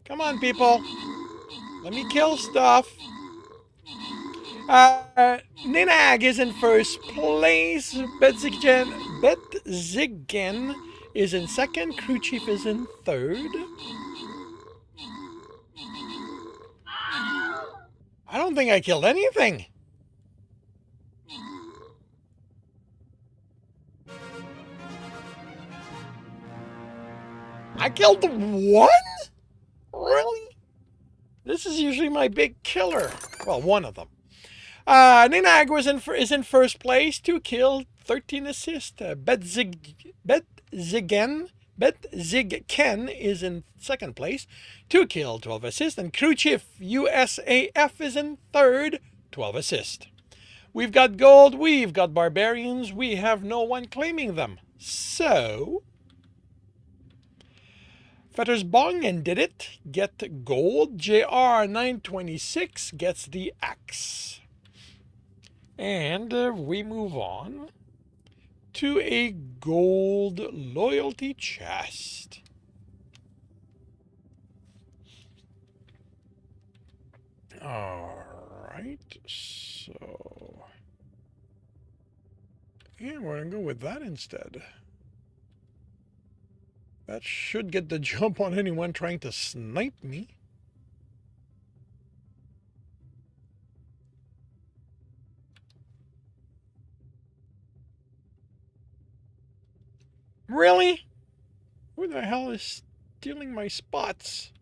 Come on, people. Let me kill stuff. Ninag is in first place. Betzigen is in second. Crew Chief is in third. I don't think I killed anything. I killed one? Really? This is usually my big killer. Well, one of them. Ninag is in first place, 2 kills, 13 assists. Betzigken is in second place, 2 kills, 12 assists. And Crew Chief USAF is in third, 12 assists. We've got gold, we've got barbarians, we have no one claiming them. So, Fetters Bongen did it, get gold. JR926 gets the axe. And we move on to a gold loyalty chest. Alright, so... yeah, we're going to go with that instead. That should get the jump on anyone trying to snipe me. Really? Who the hell is stealing my spots?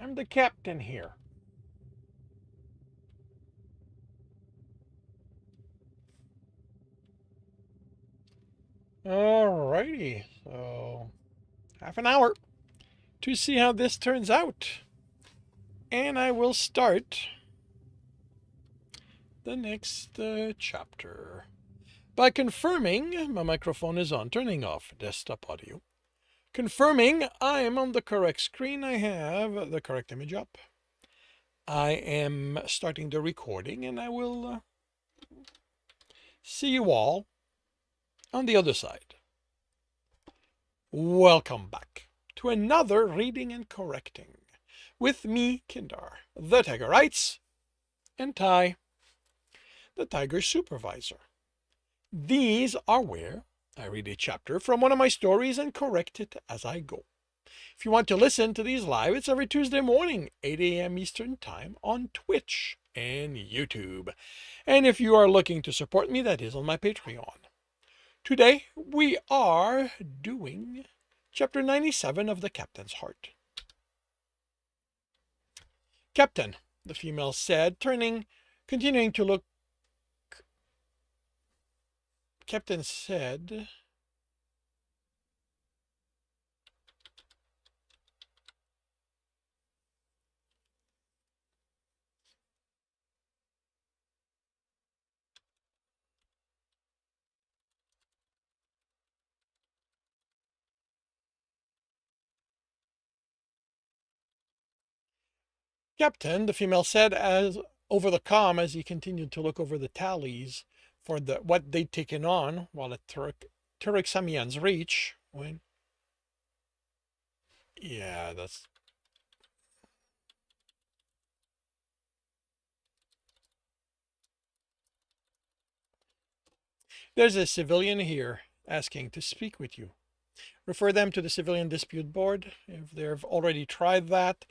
I'm the captain here. Alrighty, so half an hour to see how this turns out. And I will start the next chapter by confirming my microphone is on, turning off desktop audio. Confirming I'm on the correct screen. I have the correct image up. I am starting the recording, and I will see you all on the other side. Welcome back to another reading and correcting with me, Kindar, the Tigerites, and Ty, the Tiger Supervisor. These are where I read a chapter from one of my stories and correct it as I go. If you want to listen to these live, it's every Tuesday morning, 8 a.m. Eastern Time on Twitch and YouTube. And if you are looking to support me, that is on my Patreon. Today we are doing chapter 97 of The Captain's Heart. Captain, the female said, continuing to look. Captain said, Captain, the female said, as over the comm as he continued to look over the tallies for what they'd taken on while at Turek Samian's reach. When, yeah, that's. There's a civilian here asking to speak with you. Refer them to the Civilian Dispute Board. If they've already tried that,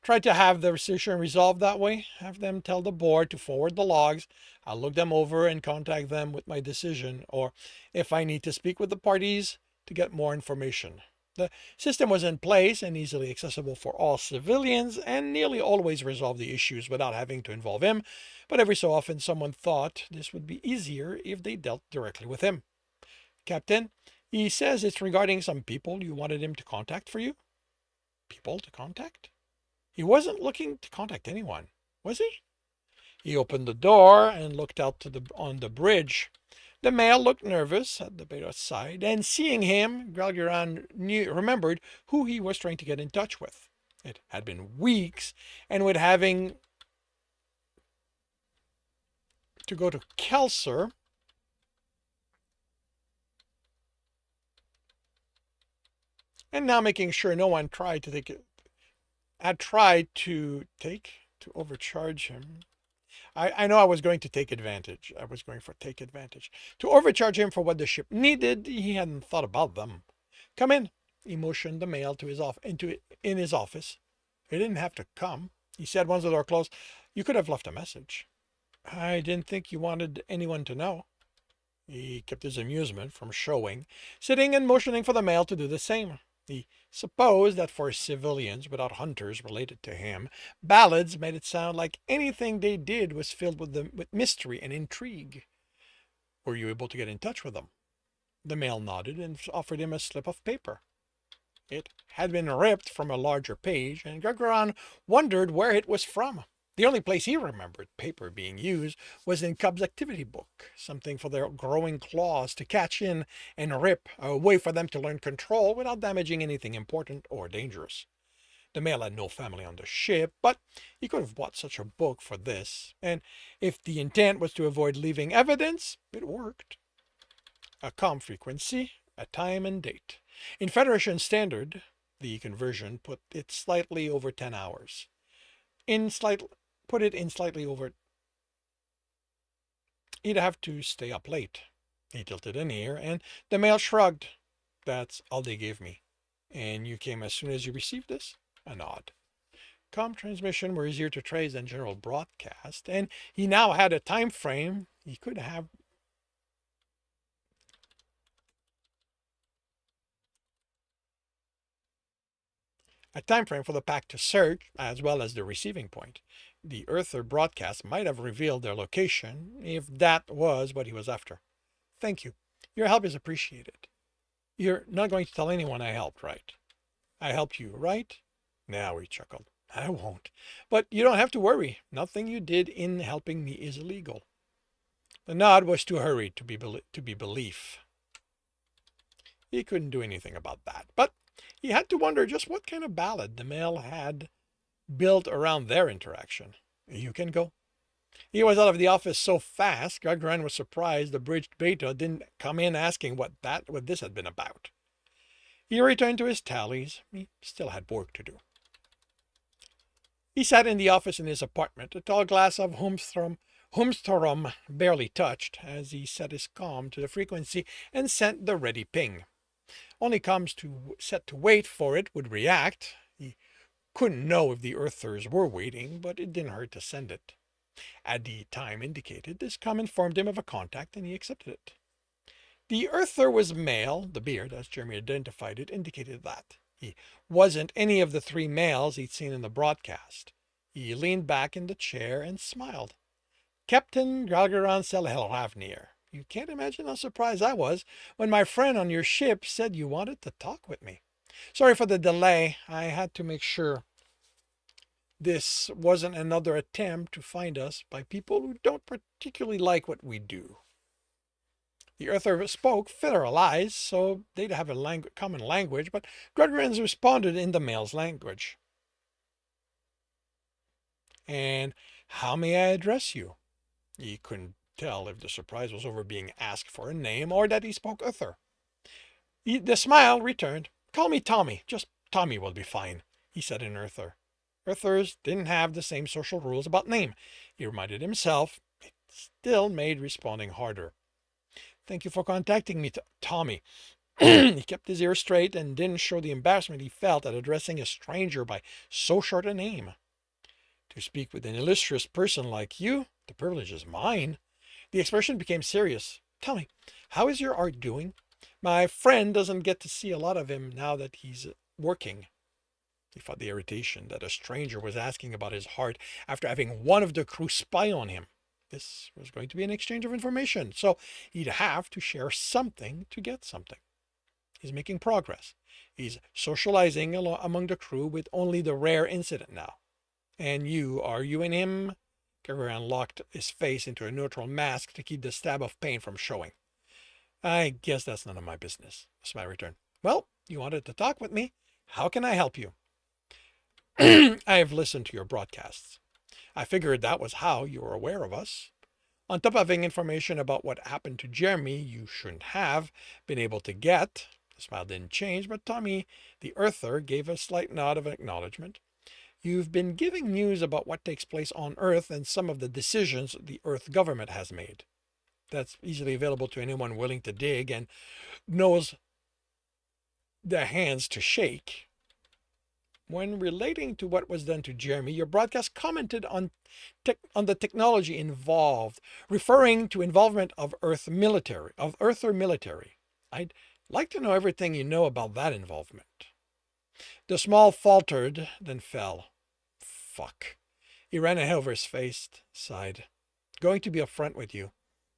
try to have the decision resolved that way. Have them tell the board to forward the logs. I'll look them over and contact them with my decision, or if I need to speak with the parties to get more information. The system was in place and easily accessible for all civilians and nearly always resolved the issues without having to involve him, but every so often someone thought this would be easier if they dealt directly with him. Captain, he says it's regarding some people you wanted him to contact for you. People to contact? He wasn't looking to contact anyone, was he? He opened the door and looked out on the bridge. The male looked nervous at the Beta's side, and seeing him, Galgeran remembered who he was trying to get in touch with. It had been weeks, and with having to go to Kelser, and now making sure no one tried to take it, had tried to overcharge him. I know I was going to take advantage. I was going for take advantage. To overcharge him for what the ship needed, he hadn't thought about them. Come in. He motioned the male to in his office. He didn't have to come. He said once the door closed, you could have left a message. I didn't think you wanted anyone to know. He kept his amusement from showing, sitting and motioning for the male to do the same. He supposed that for civilians without hunters related to him, ballads made it sound like anything they did was filled with mystery and intrigue. Were you able to get in touch with them? The male nodded and offered him a slip of paper. It had been ripped from a larger page, and Gregoran wondered where it was from. The only place he remembered paper being used was in Cub's activity book, something for their growing claws to catch in and rip, a way for them to learn control without damaging anything important or dangerous. The male had no family on the ship, but he could have bought such a book for this, and if the intent was to avoid leaving evidence, it worked. A comm frequency, a time and date. In Federation Standard, the conversion put it slightly over 10 hours. Put it in slightly over. He'd have to stay up late. He tilted an ear, and the male shrugged. That's all they gave me. And you came as soon as you received this? A nod. Comm transmission were easier to trace than general broadcast, and he now had a time frame he could have. A time frame for the pack to search, as well as the receiving point. The Earther broadcast might have revealed their location, if that was what he was after. Thank you. Your help is appreciated. You're not going to tell anyone I helped, right? I helped you, right? Now he chuckled. I won't. But you don't have to worry. Nothing you did in helping me is illegal. The nod was too hurried to be belief. He couldn't do anything about that, but he had to wonder just what kind of ballad the male had built around their interaction. You can go. He was out of the office so fast, Gagran was surprised the bridged beta didn't come in asking what this had been about. He returned to his tallies. He still had work to do. He sat in the office in his apartment, a tall glass of Humstrom barely touched, as he set his comm to the frequency and sent the ready ping. Only comms set to wait for it would react. He couldn't know if the Earthers were waiting, but it didn't hurt to send it. At the time indicated, this comm informed him of a contact, and he accepted it. The earther was male. The beard, as Jeremy identified it, indicated that. He wasn't any of the three males he'd seen in the broadcast. He leaned back in the chair and smiled. Captain Gralgaran Selhelravnir. You can't imagine how surprised I was when my friend on your ship said you wanted to talk with me. Sorry for the delay. I had to make sure this wasn't another attempt to find us by people who don't particularly like what we do. The Earther spoke Federalized, so they'd have a common language, but Grudgrins responded in the male's language. And how may I address you? He couldn't tell if the surprise was over being asked for a name or that he spoke Earther. The smile returned. Call me Tommy. Just Tommy will be fine, he said in Earther. Earthers didn't have the same social rules about name. He reminded himself. It still made responding harder. Thank you for contacting me, Tommy. He kept his ears straight and didn't show the embarrassment he felt at addressing a stranger by so short a name. To speak with an illustrious person like you, the privilege is mine. The expression became serious. Tell me, how is your art doing? My friend doesn't get to see a lot of him now that he's working. He felt the irritation that a stranger was asking about his art after having one of the crew spy on him. This was going to be an exchange of information, so he'd have to share something to get something. He's making progress. He's socializing among the crew with only the rare incident now. And you and him? Gagaran locked his face into a neutral mask to keep the stab of pain from showing. I guess that's none of my business, the smile returned. Well, you wanted to talk with me. How can I help you? I've listened to your broadcasts. I figured that was how you were aware of us. On top of having information about what happened to Jeremy you shouldn't have been able to get. The smile didn't change, but Tommy, the Earther, gave a slight nod of acknowledgement. You've been giving news about what takes place on Earth and some of the decisions the Earth government has made. That's easily available to anyone willing to dig and knows the hands to shake. When relating to what was done to Jeremy, your broadcast commented on the technology involved, referring to involvement of Earther military. I'd like to know everything you know about that involvement. The small faltered, then fell. Fuck. He ran a hair over his face, sighed. Going to be upfront with you.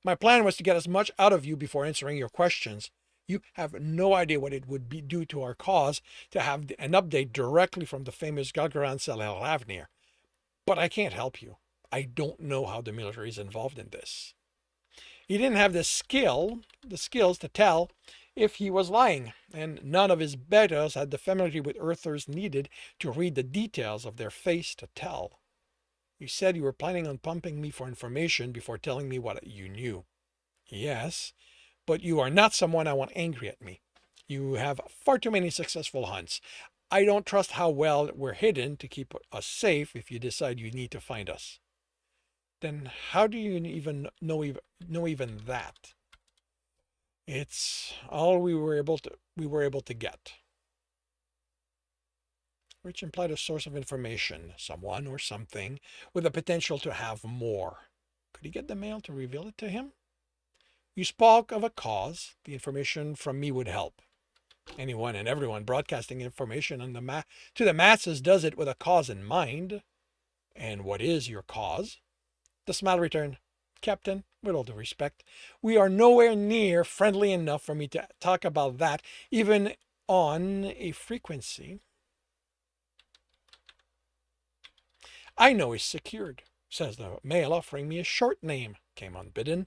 My plan was to get as much out of you before answering your questions. You have no idea what it would be due to our cause to have an update directly from the famous Galgaran Selhelravnir. But I can't help you. I don't know how the military is involved in this. He didn't have the skills to tell if he was lying, and none of his betters had the familiarity with Earthers needed to read the details of their face to tell. You said you were planning on pumping me for information before telling me what you knew. Yes, but you are not someone I want angry at me. You have far too many successful hunts. I don't trust how well we're hidden to keep us safe if you decide you need to find us. Then how do you even know that? It's all we were able to get. Which implied a source of information, someone or something, with the potential to have more. Could he get the mail to reveal it to him? You spoke of a cause. The information from me would help. Anyone and everyone broadcasting information to the masses does it with a cause in mind. And what is your cause? The smile returned. Captain, with all due respect, we are nowhere near friendly enough for me to talk about that, even on a frequency. I know he's secured, says the mail, offering me a short name. Came unbidden,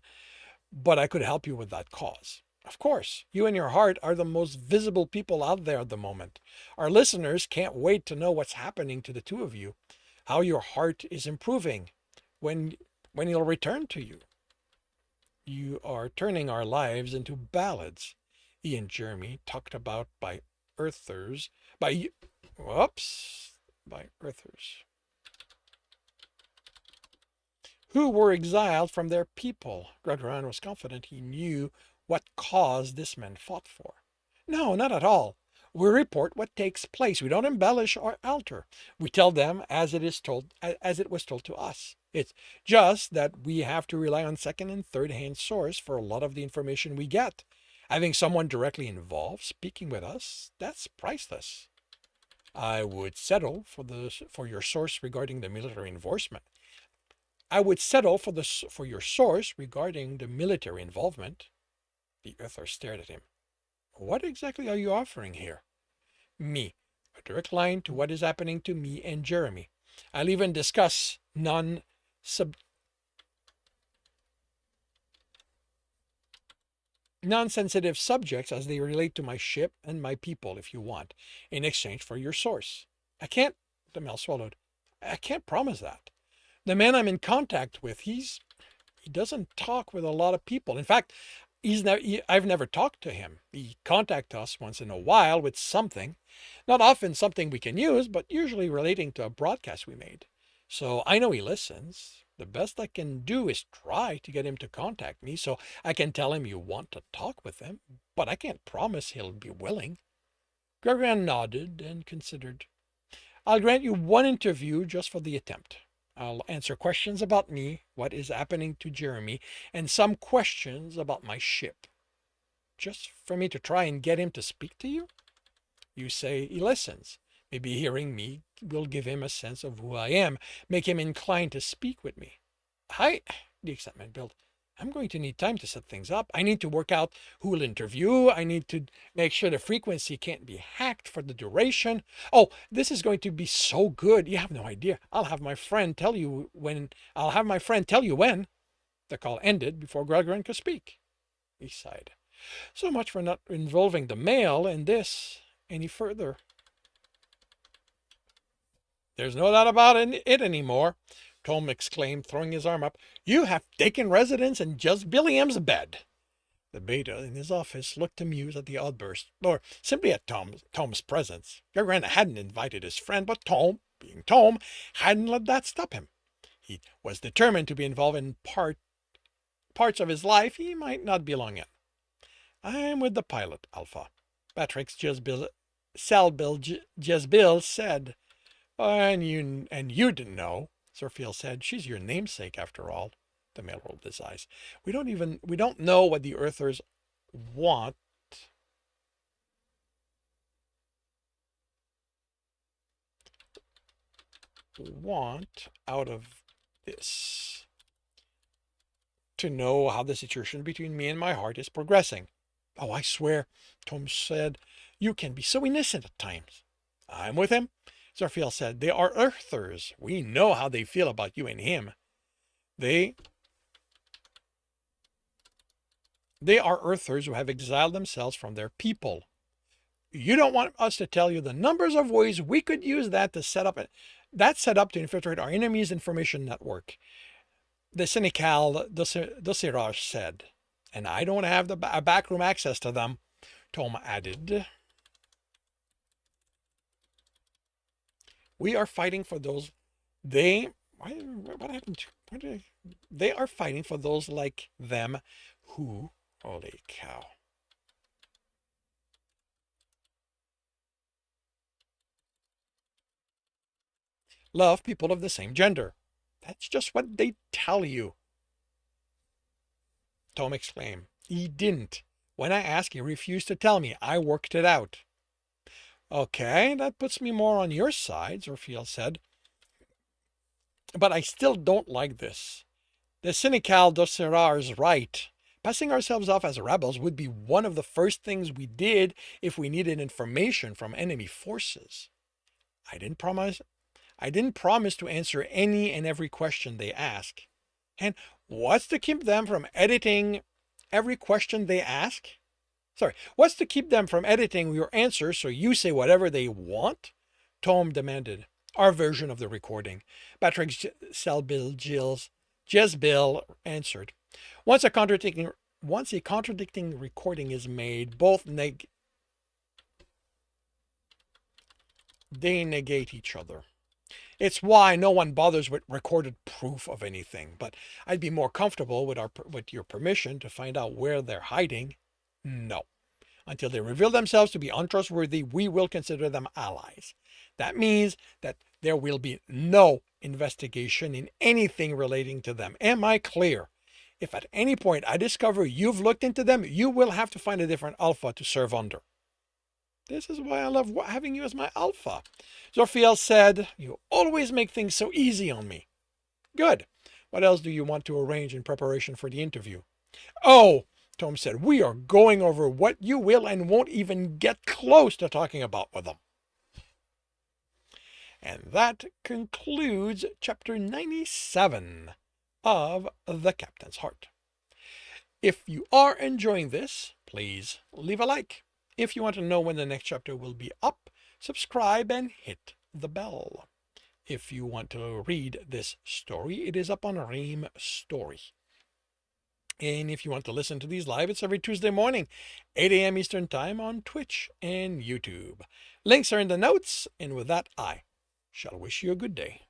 but I could help you with that cause. Of course, you and your heart are the most visible people out there at the moment. Our listeners can't wait to know what's happening to the two of you, how your heart is improving, when he'll return to you. You are turning our lives into ballads. He and Jeremy talked about by Earthers. Who were exiled from their people. Gregorian was confident he knew what cause this man fought for. No, not at all. We report what takes place. We don't embellish or alter. We tell them as it was told to us. It's just that we have to rely on second and third hand source for a lot of the information we get. Having someone directly involved speaking with us, that's priceless. I would settle for your source regarding the military enforcement. I would settle for your source regarding the military involvement. The Earther stared at him. What exactly are you offering here? Me. A direct line to what is happening to me and Jeremy. I'll even discuss non-sensitive subjects as they relate to my ship and my people, if you want, in exchange for your source. I can't, the male swallowed. I can't promise that. The man I'm in contact with, he doesn't talk with a lot of people. In fact, I've never talked to him. He contacts us once in a while with something, not often something we can use, but usually relating to a broadcast we made. So I know he listens. The best I can do is try to get him to contact me so I can tell him you want to talk with him, but I can't promise he'll be willing. Gregory nodded and considered. I'll grant you one interview just for the attempt. I'll answer questions about me, what is happening to Jeremy, and some questions about my ship. Just for me to try and get him to speak to you? You say he listens. Maybe hearing me will give him a sense of who I am, make him inclined to speak with me. The excitement built. I'm going to need time to set things up. I need to work out who will interview. I need to make sure the frequency can't be hacked for the duration. Oh, this is going to be so good. You have no idea. I'll have my friend tell you when. The call ended before Gregorian could speak. He sighed. So much for not involving the male in this any further. There's no doubt about it anymore, Tom exclaimed, throwing his arm up. You have taken residence in just Billiam's bed. The beta in his office looked amused at the outburst, or simply at Tom's presence. Gregorian hadn't invited his friend, but Tom, being Tom, hadn't let that stop him. He was determined to be involved in parts of his life he might not belong in. I'm with the pilot, Alpha. Patrick's Jezbil said. And you didn't know, Zerfield said. She's your namesake, after all. The male rolled his eyes. We don't know what the Earthers want. Out of this. To know how the situation between me and my heart is progressing. Oh, I swear, Tom said, you can be so innocent at times. I'm with him, Zerfield said. They are Earthers. We know how they feel about you and him. They are Earthers who have exiled themselves from their people. You don't want us to tell you the numbers of ways we could use that to set up to infiltrate our enemy's information network. The Senecal Dosirage said. And I don't have the backroom access to them, Tom added. We are fighting for those. What happened to? They are fighting for those like them who. Holy cow. Love people of the same gender. That's just what they tell you. Tom exclaimed. He didn't. When I asked, he refused to tell me. I worked it out. Okay, that puts me more on your side, Zerfield said. But I still don't like this. The Senecal Dosserar is right. Passing ourselves off as rebels would be one of the first things we did if we needed information from enemy forces. I didn't promise to answer any and every question they ask. And what's to keep them from editing every question they ask? What's to keep them from editing your answers so you say whatever they want? Tom demanded. Our version of the recording. Patrick Jezbil answered. Once a contradicting recording is made, they negate each other. It's why no one bothers with recorded proof of anything, but I'd be more comfortable with your permission to find out where they're hiding. No. Until they reveal themselves to be untrustworthy, we will consider them allies. That means that there will be no investigation in anything relating to them. Am I clear? If at any point I discover you've looked into them, you will have to find a different alpha to serve under. This is why I love having you as my alpha. Zorfiel said, you always make things so easy on me. Good. What else do you want to arrange in preparation for the interview? Oh, Tom said, we are going over what you will and won't even get close to talking about with them. And that concludes chapter 97 of The Captain's Heart. If you are enjoying this, please leave a like. If you want to know when the next chapter will be up, subscribe and hit the bell. If you want to read this story, it is up on Ream Story. And if you want to listen to these live, it's every Tuesday morning, 8 a.m. Eastern Time on Twitch and YouTube. Links are in the notes, and with that, I shall wish you a good day.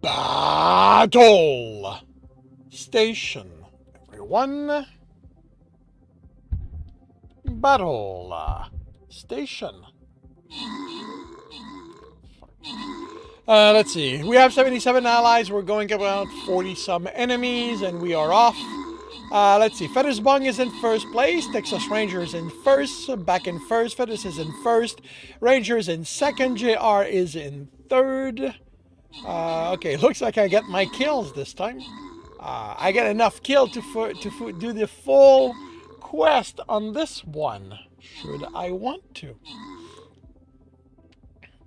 Battle station, everyone. Battle station. Let's see. We have 77 allies. We're going about 40 some enemies, and we are off. Let's see. Feathersbung is in first place. Texas Rangers in first. Back in first. Feathers is in first. Rangers in second. JR is in third. Okay, looks like I get my kills this time. I get enough kill to do the full quest on this one, should I want to.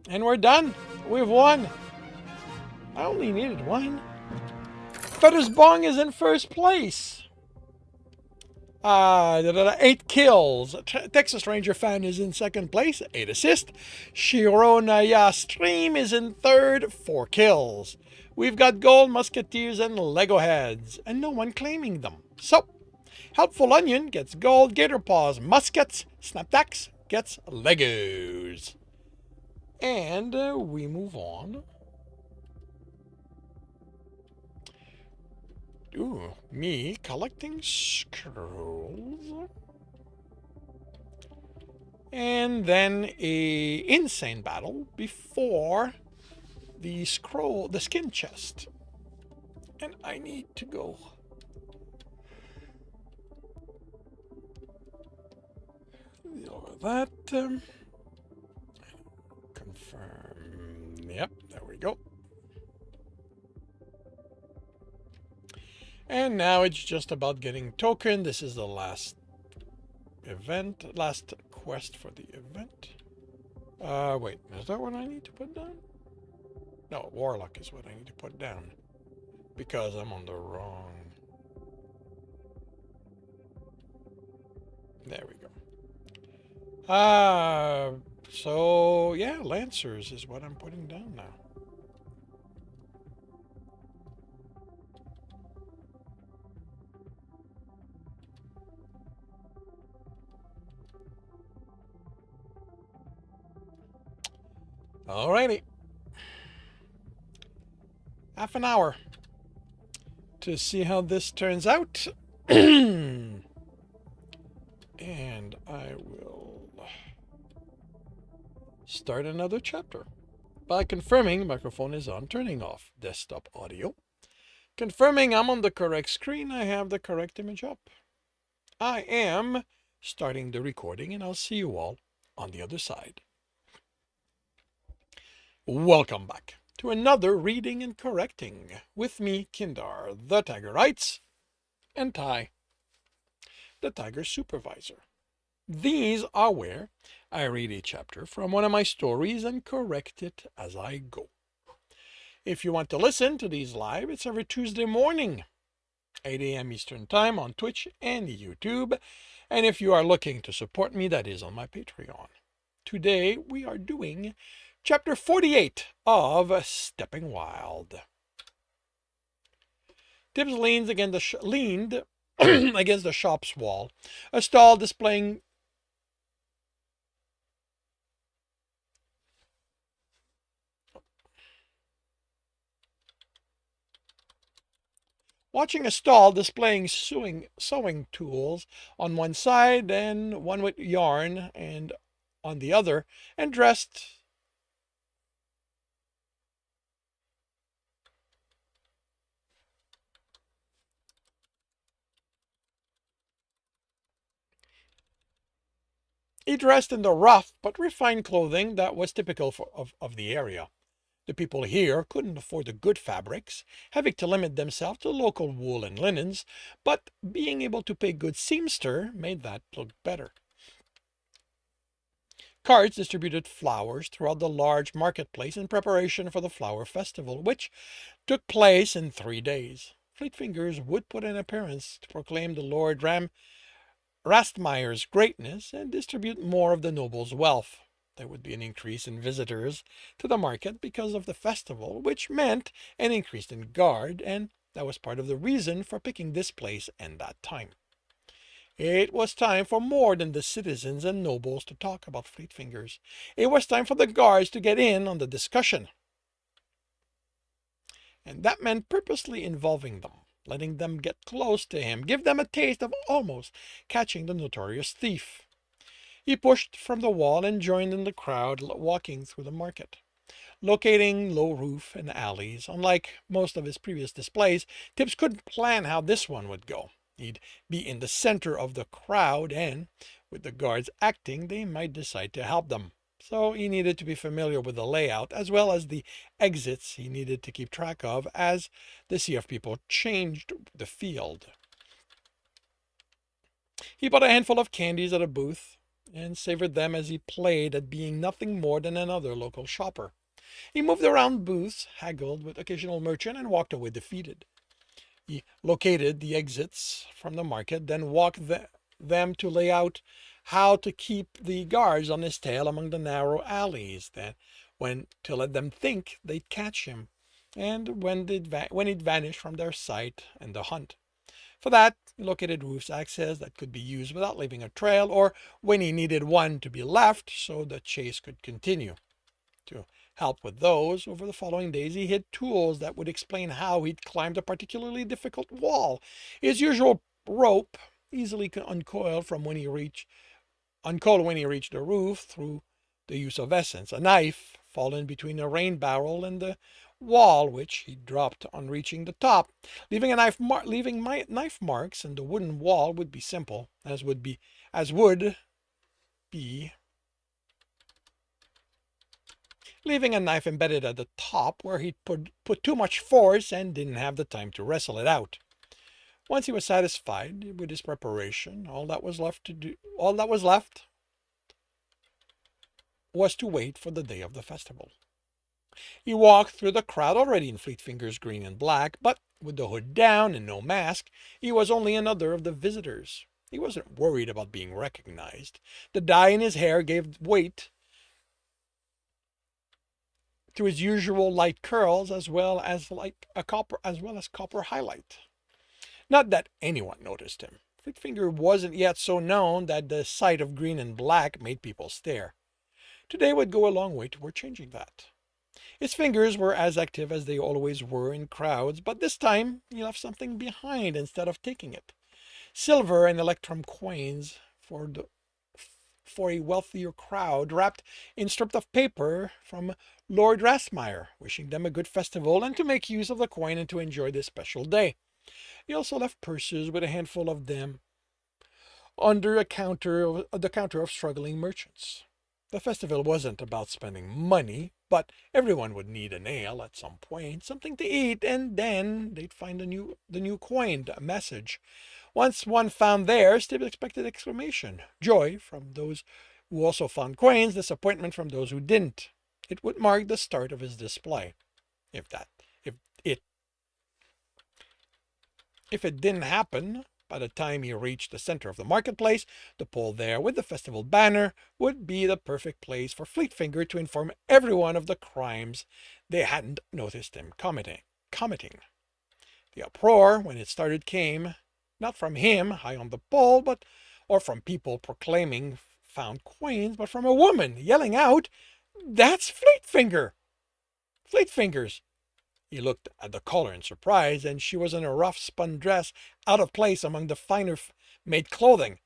And we're done. We've won. I only needed one. Feathersbong is in first place. 8 kills. Texas Ranger fan is in second place, 8 assists. Shironaya Stream is in third, 4 kills. We've got gold, musketeers, and Lego heads, and no one claiming them. So, Helpful Onion gets gold, Gator Paws, muskets, Snapdax gets Legos. And we move on. Ooh, me collecting scrolls. And then a insane battle before the skin chest. And I need to go. Over that. Confirm. Yep, there we go. And now it's just about getting token. This is the last event, last quest for the event. Wait, is that what I need to put down? No, Warlock is what I need to put down. Because I'm on the wrong... There we go. So, yeah, Lancers is what I'm putting down now. Alrighty. Half an hour to see how this turns out. And I will start another chapter by confirming microphone is on, turning off desktop audio, confirming I'm on the correct screen, I have the correct image up. I am starting the recording, and I'll see you all on the other side. Welcome back to another reading and correcting with me, Kindar, the Tiger Writes, and Ty, the Tiger Supervisor. These are where I read a chapter from one of my stories and correct it as I go. If you want to listen to these live, it's every Tuesday morning, 8 a.m. Eastern Time on Twitch and YouTube. And if you are looking to support me, that is on my Patreon. Today we are doing Chapter 48 of Stepping Wild. Tibbs leaned against the shop's wall, a stall displaying watching a stall displaying sewing tools on one side and one with yarn and on the other, and he dressed in the rough but refined clothing that was typical of the area. The people here couldn't afford the good fabrics, having to limit themselves to local wool and linens, but being able to pay good seamster made that look better. Carts distributed flowers throughout the large marketplace in preparation for the flower festival, which took place in 3 days. Fleet Fingers would put an appearance to proclaim the Lord Rastmeyer's greatness and distribute more of the noble's wealth. There would be an increase in visitors to the market because of the festival, which meant an increase in guard, and that was part of the reason for picking this place and that time. It was time for more than the citizens and nobles to talk about Fleet Fingers. It was time for the guards to get in on the discussion. And that meant purposely involving them, letting them get close to him, give them a taste of almost catching the notorious thief. He pushed from the wall and joined in the crowd walking through the market. Locating low roof and alleys, unlike most of his previous displays, Tibbs couldn't plan how this one would go. He'd be in the center of the crowd, and with the guards acting, they might decide to help them. So he needed to be familiar with the layout as well as the exits he needed to keep track of as the sea of people changed the field. He bought a handful of candies at a booth and savored them as he played at being nothing more than another local shopper. He moved around booths, haggled with occasional merchant, and walked away defeated. He located the exits from the market, then walked them to lay out how to keep the guards on his tail among the narrow alleys, then when to let them think they'd catch him, and when he'd vanish from their sight and the hunt. For that, he located roofs access that could be used without leaving a trail, or when he needed one to be left so the chase could continue. To help with those, over the following days he hid tools that would explain how he'd climbed a particularly difficult wall. His usual rope easily uncoiled when he reached the roof through the use of essence. A knife fallen between a rain barrel and the wall, which he dropped on reaching the top. Leaving knife marks in the wooden wall would be simple, as would be leaving a knife embedded at the top where he'd put too much force and didn't have the time to wrestle it out. Once he was satisfied with his preparation, all that was left was to wait for the day of the festival. He walked through the crowd already in Fleet Finger's green and black, but with the hood down and no mask, he was only another of the visitors. He wasn't worried about being recognized. The dye in his hair gave weight to his usual light curls as well as copper highlight. Not that anyone noticed him. Fleetfinger wasn't yet so known that the sight of green and black made people stare. Today would go a long way toward changing that. His fingers were as active as they always were in crowds, but this time he left something behind instead of taking it. Silver and electrum coins for a wealthier crowd, wrapped in strips of paper from Lord Rastmeyer, wishing them a good festival and to make use of the coin and to enjoy this special day. He also left purses with a handful of them under the counter of struggling merchants. The festival wasn't about spending money, but everyone would need an ale at some point, something to eat, and then they'd find the new coin, a message. Once one found theirs, they expected exclamation, joy from those who also found coins, disappointment from those who didn't. It would mark the start of his display. If it didn't happen, by the time he reached the center of the marketplace, the pole there with the festival banner would be the perfect place for Fleetfinger to inform everyone of the crimes they hadn't noticed him committing. The uproar, when it started, came not from him high on the pole, or from people proclaiming found coins, but from a woman yelling out, "That's Fleetfinger! Fleetfingers! He looked at the caller in surprise, and she was in a rough spun dress, out of place among the finer made clothing.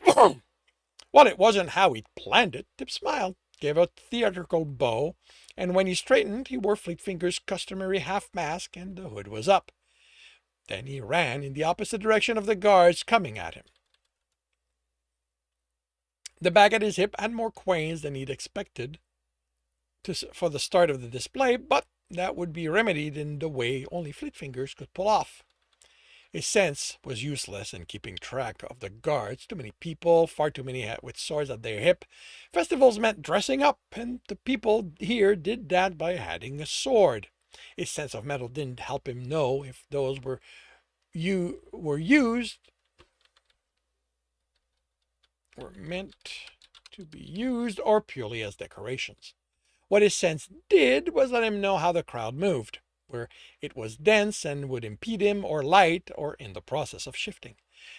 Well, it wasn't how he'd planned it. Tip smiled, gave a theatrical bow, and when he straightened, he wore Fleet Finger's customary half mask and the hood was up. Then he ran in the opposite direction of the guards coming at him. The bag at his hip had more coins than he'd expected for the start of the display, but that would be remedied in the way only Fleet Fingers could pull off. His sense was useless in keeping track of the guards. Too many people, far too many with swords at their hip. Festivals meant dressing up, and the people here did that by having a sword. His sense of metal didn't help him know if those were meant to be used or purely as decorations. What his sense did was let him know how the crowd moved, where it was dense and would impede him, or light, or in the process of shifting.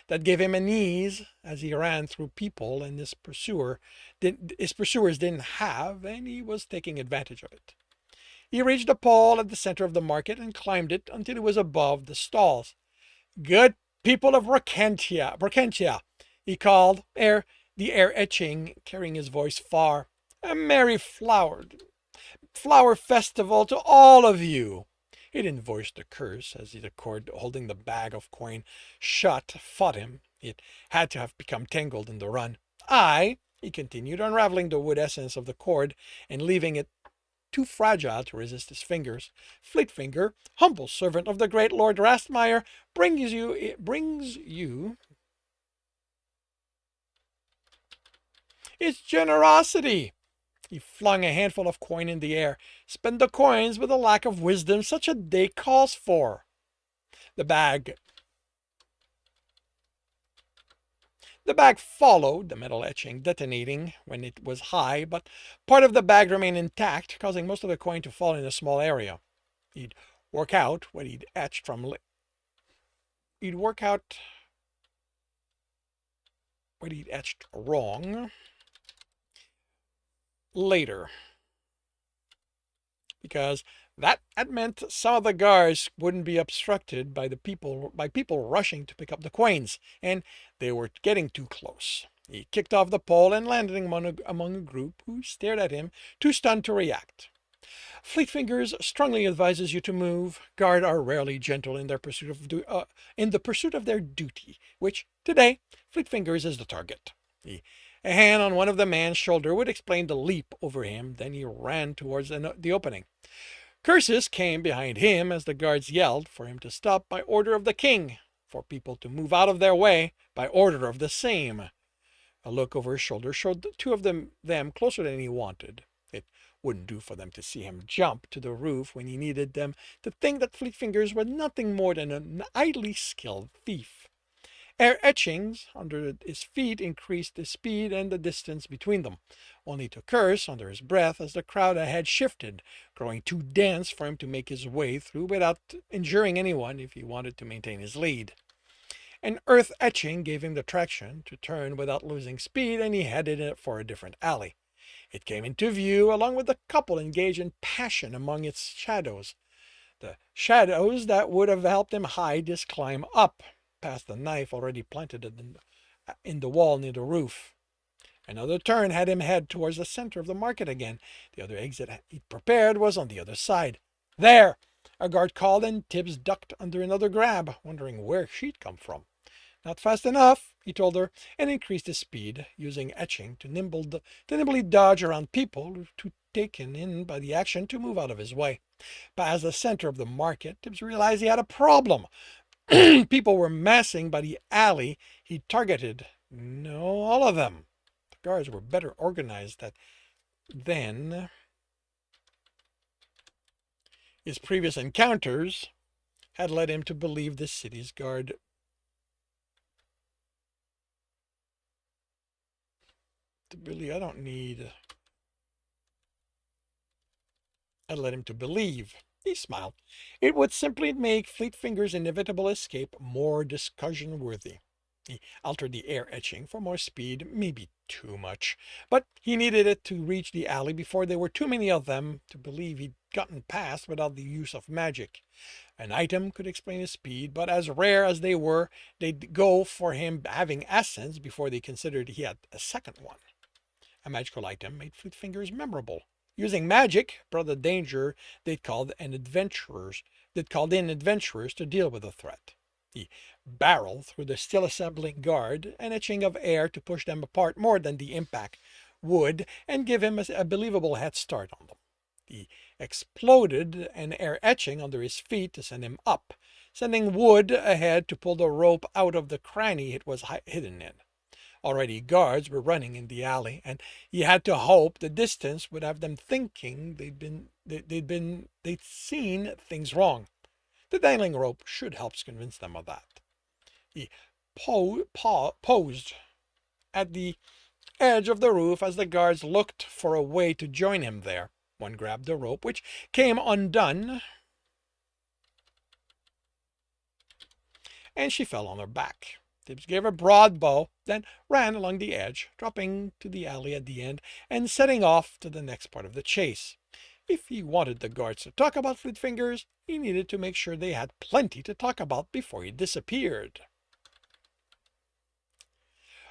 That gave him an ease as he ran through people and his pursuers didn't have, and he was taking advantage of it. He reached a pole at the center of the market and climbed it until he was above the stalls. "Good people of Brakentia," he called, the air etching, carrying his voice far. "A merry flower festival to all of you." He didn't voice the curse, as the cord holding the bag of coin shut fought him. It had to have become tangled in the run. He continued, unraveling the wood essence of the cord and leaving it too fragile to resist his fingers. "Fleetfinger, humble servant of the great Lord Rastmeyer, brings you its generosity." He flung a handful of coin in the air. "Spend the coins with a lack of wisdom such a day calls for." The bag followed, the metal etching detonating when it was high, but part of the bag remained intact, causing most of the coin to fall in a small area. He'd work out what he'd etched wrong later, because that had meant some of the guards wouldn't be obstructed by people rushing to pick up the coins, and they were getting too close. He kicked off the pole and landed among a group who stared at him, too stunned to react. "Fleet Fingers strongly advises you to move. Guard are rarely gentle in the pursuit of their duty, which today Fleet Fingers is the target." A hand on one of the man's shoulder would explain the leap over him. Then he ran towards the opening. Curses came behind him as the guards yelled for him to stop by order of the king, for people to move out of their way by order of the same. A look over his shoulder showed the two of them closer than he wanted. It wouldn't do for them to see him jump to the roof when he needed them to think that Fleet Fingers was nothing more than an idly skilled thief. Air etchings under his feet increased the speed and the distance between them, only to curse under his breath as the crowd ahead shifted, growing too dense for him to make his way through without injuring anyone if he wanted to maintain his lead. An earth etching gave him the traction to turn without losing speed, and he headed for a different alley. It came into view along with the couple engaged in passion among its shadows, the shadows that would have helped him hide his climb up past the knife already planted in the wall near the roof. Another turn had him head towards the center of the market again. The other exit he'd prepared was on the other side. "There!" a guard called, and Tibbs ducked under another grab, wondering where she'd come from. "Not fast enough," he told her, and increased his speed, using etching to nimbly dodge around people too taken in by the action to move out of his way. Past the center of the market, Tibbs realized he had a problem. People were massing by the alley he targeted. No, all of them. The guards were better organized than his previous encounters had led him to believe the city's guard. Had led him to believe. He smiled. It would simply make Fleet Finger's inevitable escape more discussion-worthy. He altered the air etching for more speed, maybe too much, but he needed it to reach the alley before there were too many of them to believe he'd gotten past without the use of magic. An item could explain his speed, but as rare as they were, they'd go for him having essence before they considered he had a second one. A magical item made Fleet Fingers memorable. Using magic brought the danger they'd called in adventurers to deal with the threat. He barreled through the still assembling guard, an etching of air to push them apart more than the impact would, and give him a believable head start on them. He exploded an air etching under his feet to send him up, sending Wood ahead to pull the rope out of the cranny it was hidden in. Already guards were running in the alley, and he had to hope the distance would have them thinking they'd seen things wrong. The dangling rope should help convince them of that. He posed at the edge of the roof as the guards looked for a way to join him there. One grabbed the rope, which came undone, and she fell on her back. Tibbs gave a broad bow, then ran along the edge, dropping to the alley at the end and setting off to the next part of the chase. If he wanted the guards to talk about Fleet Fingers, he needed to make sure they had plenty to talk about before he disappeared.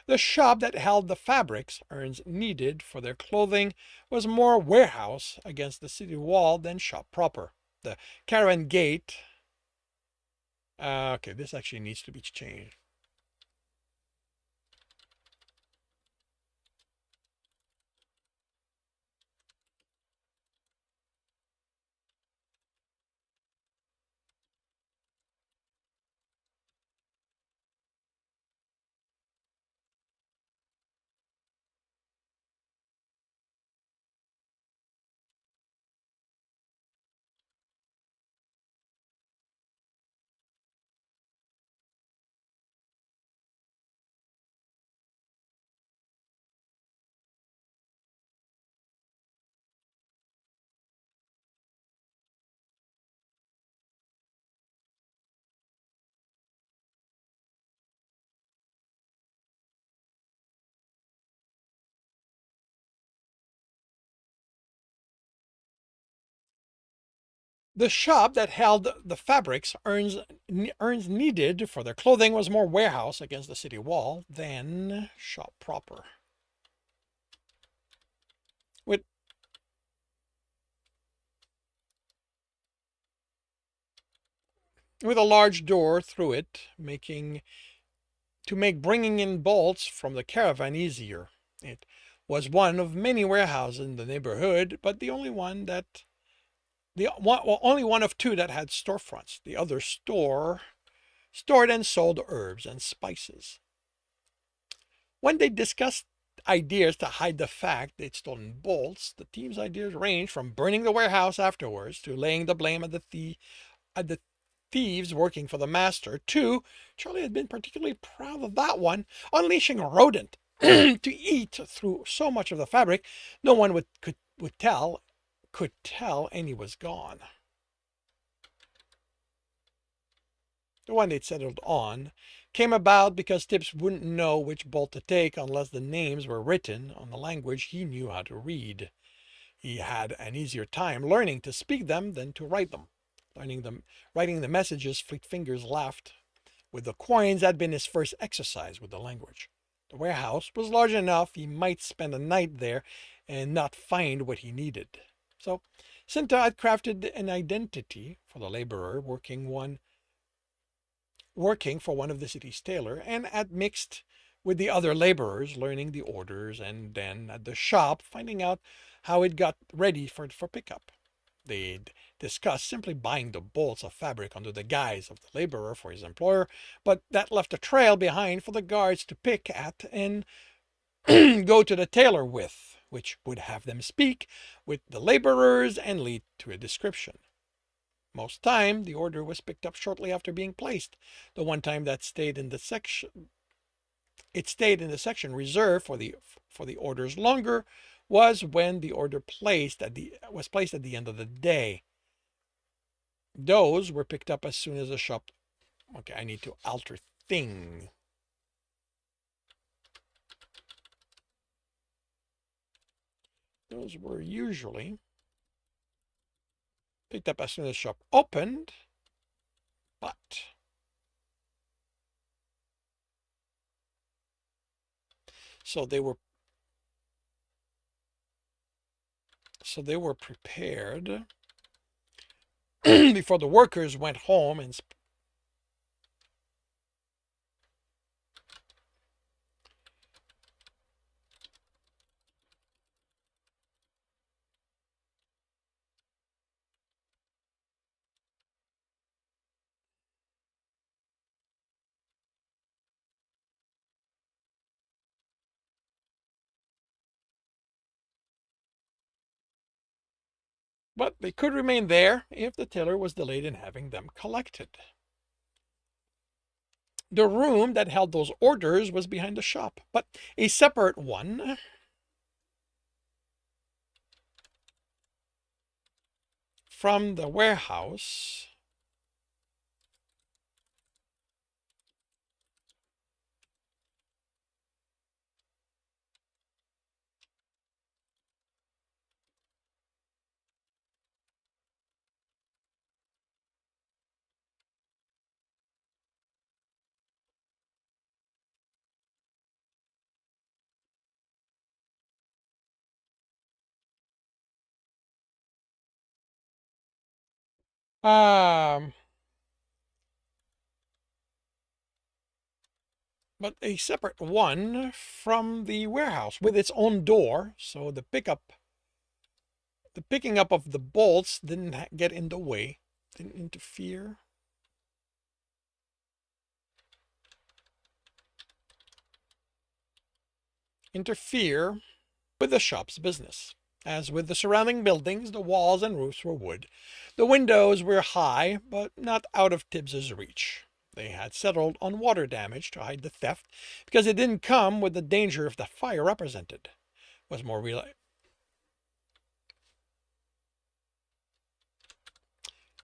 The shop that held the fabrics Ern's needed for their clothing was more warehouse against the city wall than shop proper. The caravan gate... okay, this actually needs to be changed. The shop that held the fabrics Ern's needed for their clothing was more warehouse against the city wall than shop proper. With a large door through it, make bringing in bolts from the caravan easier. It was one of many warehouses in the neighborhood, but only one of two that had storefronts. The other stored and sold herbs and spices. When they discussed ideas to hide the fact they'd stolen bolts, the team's ideas ranged from burning the warehouse afterwards to laying the blame at the thieves working for the master to, Charlie had been particularly proud of that one, unleashing a rodent to eat through so much of the fabric no one could tell any was gone. The one they'd settled on came about because Tibbs wouldn't know which bolt to take unless the names were written on the language he knew how to read. He had an easier time learning to speak them than to write them. Writing the messages Fleet Fingers left with the coins had been his first exercise with the language. The warehouse was large enough he might spend a night there and not find what he needed. So Cinta had crafted an identity for the laborer working for one of the city's tailor, and had mixed with the other laborers, learning the orders, and then at the shop finding out how it got ready for pickup. They'd discussed simply buying the bolts of fabric under the guise of the laborer for his employer, but that left a trail behind for the guards to pick at and go to the tailor with, which would have them speak with the laborers and lead to a description. Most time, the order was picked up shortly after being placed. The one time that stayed in the section reserved for the orders longer was when the order was placed at the end of the day. Those were picked up as soon as the shop. Okay, I need to alter thing. Those were usually picked up as soon as the shop opened, but so they were prepared before the workers went home and but they could remain there if the teller was delayed in having them collected. The room that held those orders was behind the shop, but a separate one from the warehouse um, but a separate one from the warehouse with its own door, so the picking up of the bolts didn't get in the way, didn't interfere. With the shop's business. As with the surrounding buildings, the walls and roofs were wood. The windows were high, but not out of Tibbs's reach. They had settled on water damage to hide the theft because it didn't come with the danger of the fire represented. Was more